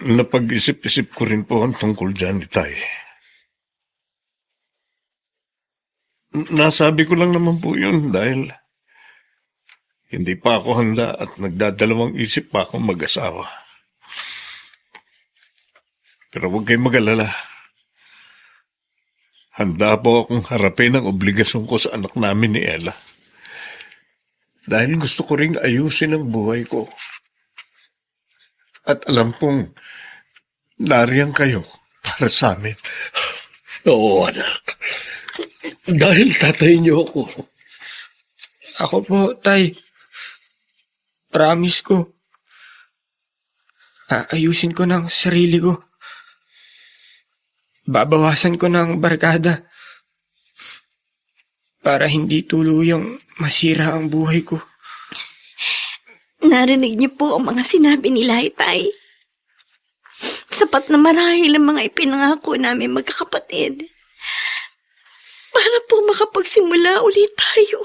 Napag-isip-isip ko rin po ang tungkol dyan, Itay. Nasabi ko lang naman po yun dahil hindi pa ako handa at nagdadalawang isip pa akong mag-asawa. Pero huwag kayong mag-alala. Handa po akong harapin ang obligasyon ko sa anak namin ni Ella. Dahil gusto ko ring ayusin ang buhay ko. At alam kong nariyan kayo para sa amin. Oo, anak. Dahil tatay niyo ako. Ako po, Tay. Promise ko. Aayusin ko ng sarili ko. Babawasan ko ng barkada. Para hindi tuluyang masira ang buhay ko. Narinig niyo po ang mga sinabi ni Itay. Sapat na marahil ang mga ipinangako namin magkakapatid. Para po makapagsimula ulit tayo.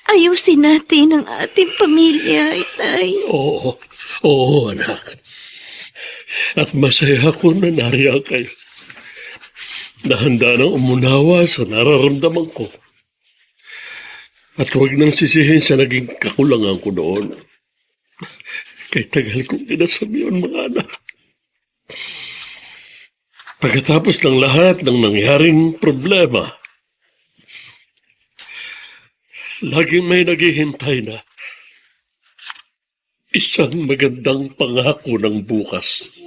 Ayusin natin ang ating pamilya, Itay. Oo, anak. At masaya ako na nariyan kayo. Nahanda nang umunawa sa nararamdaman ko. At huwag nang sisihin sa naging kakulangan ko noon. Kay tagal kong inasabi yun, mga anak. Pagkatapos ng lahat ng nangyaring problema, laging may naghihintay na isang magandang pangako ng bukas.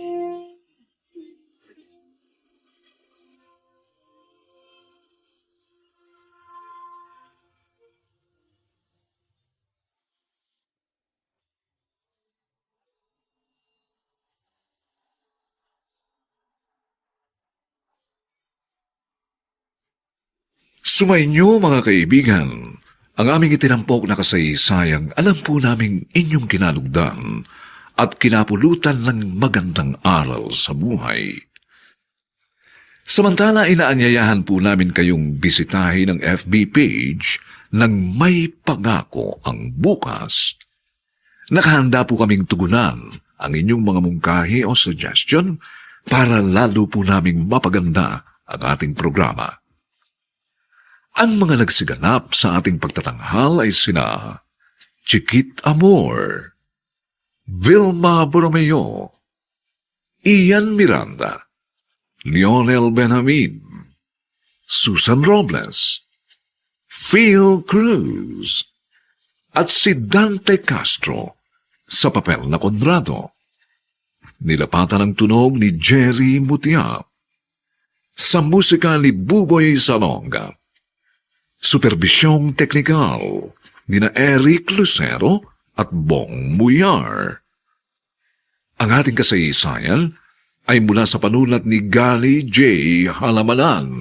Sumainyo mga kaibigan, ang aming itinampok na kasaysayang alam po naming inyong kinalugdan at kinapulutan ng magandang aral sa buhay. Samantala, inaanyayahan po namin kayong bisitahin ang FB page ng May Pangako ang Bukas. Nakahanda po kaming tugunan ang inyong mga mungkahi o suggestion para lalo po naming mapaganda ang ating programa. Ang mga nagsiganap sa ating pagtatanghal ay sina Chiquit Amor, Vilma Borromeo, Ian Miranda, Lionel Benjamin, Susan Robles, Phil Cruz, at si Dante Castro sa papel na Conrado. Nilapatan ang tunog ni Jerry Mutia. Sa musika ni Buboy Salonga. Superbisyong teknikal ni na Eric Lucero at Bong Muyar. Ang ating kasaysayan ay mula sa panulat ni Gali J. Halamanan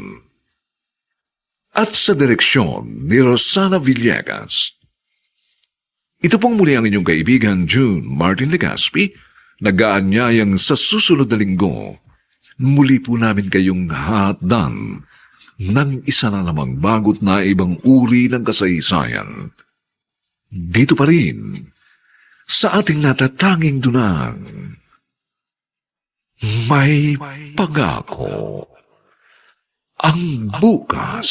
at sa direksyon ni Rosana Villegas. Ito pong muli ang inyong kaibigan June Martin Legaspi, nag-aanyayang sa susunod na linggo. Muli po namin kayong hatdan ng isa na namang bagot na ibang uri ng kasaysayan. Dito pa rin, sa ating natatanging dunang, May Pangako ang Bukas.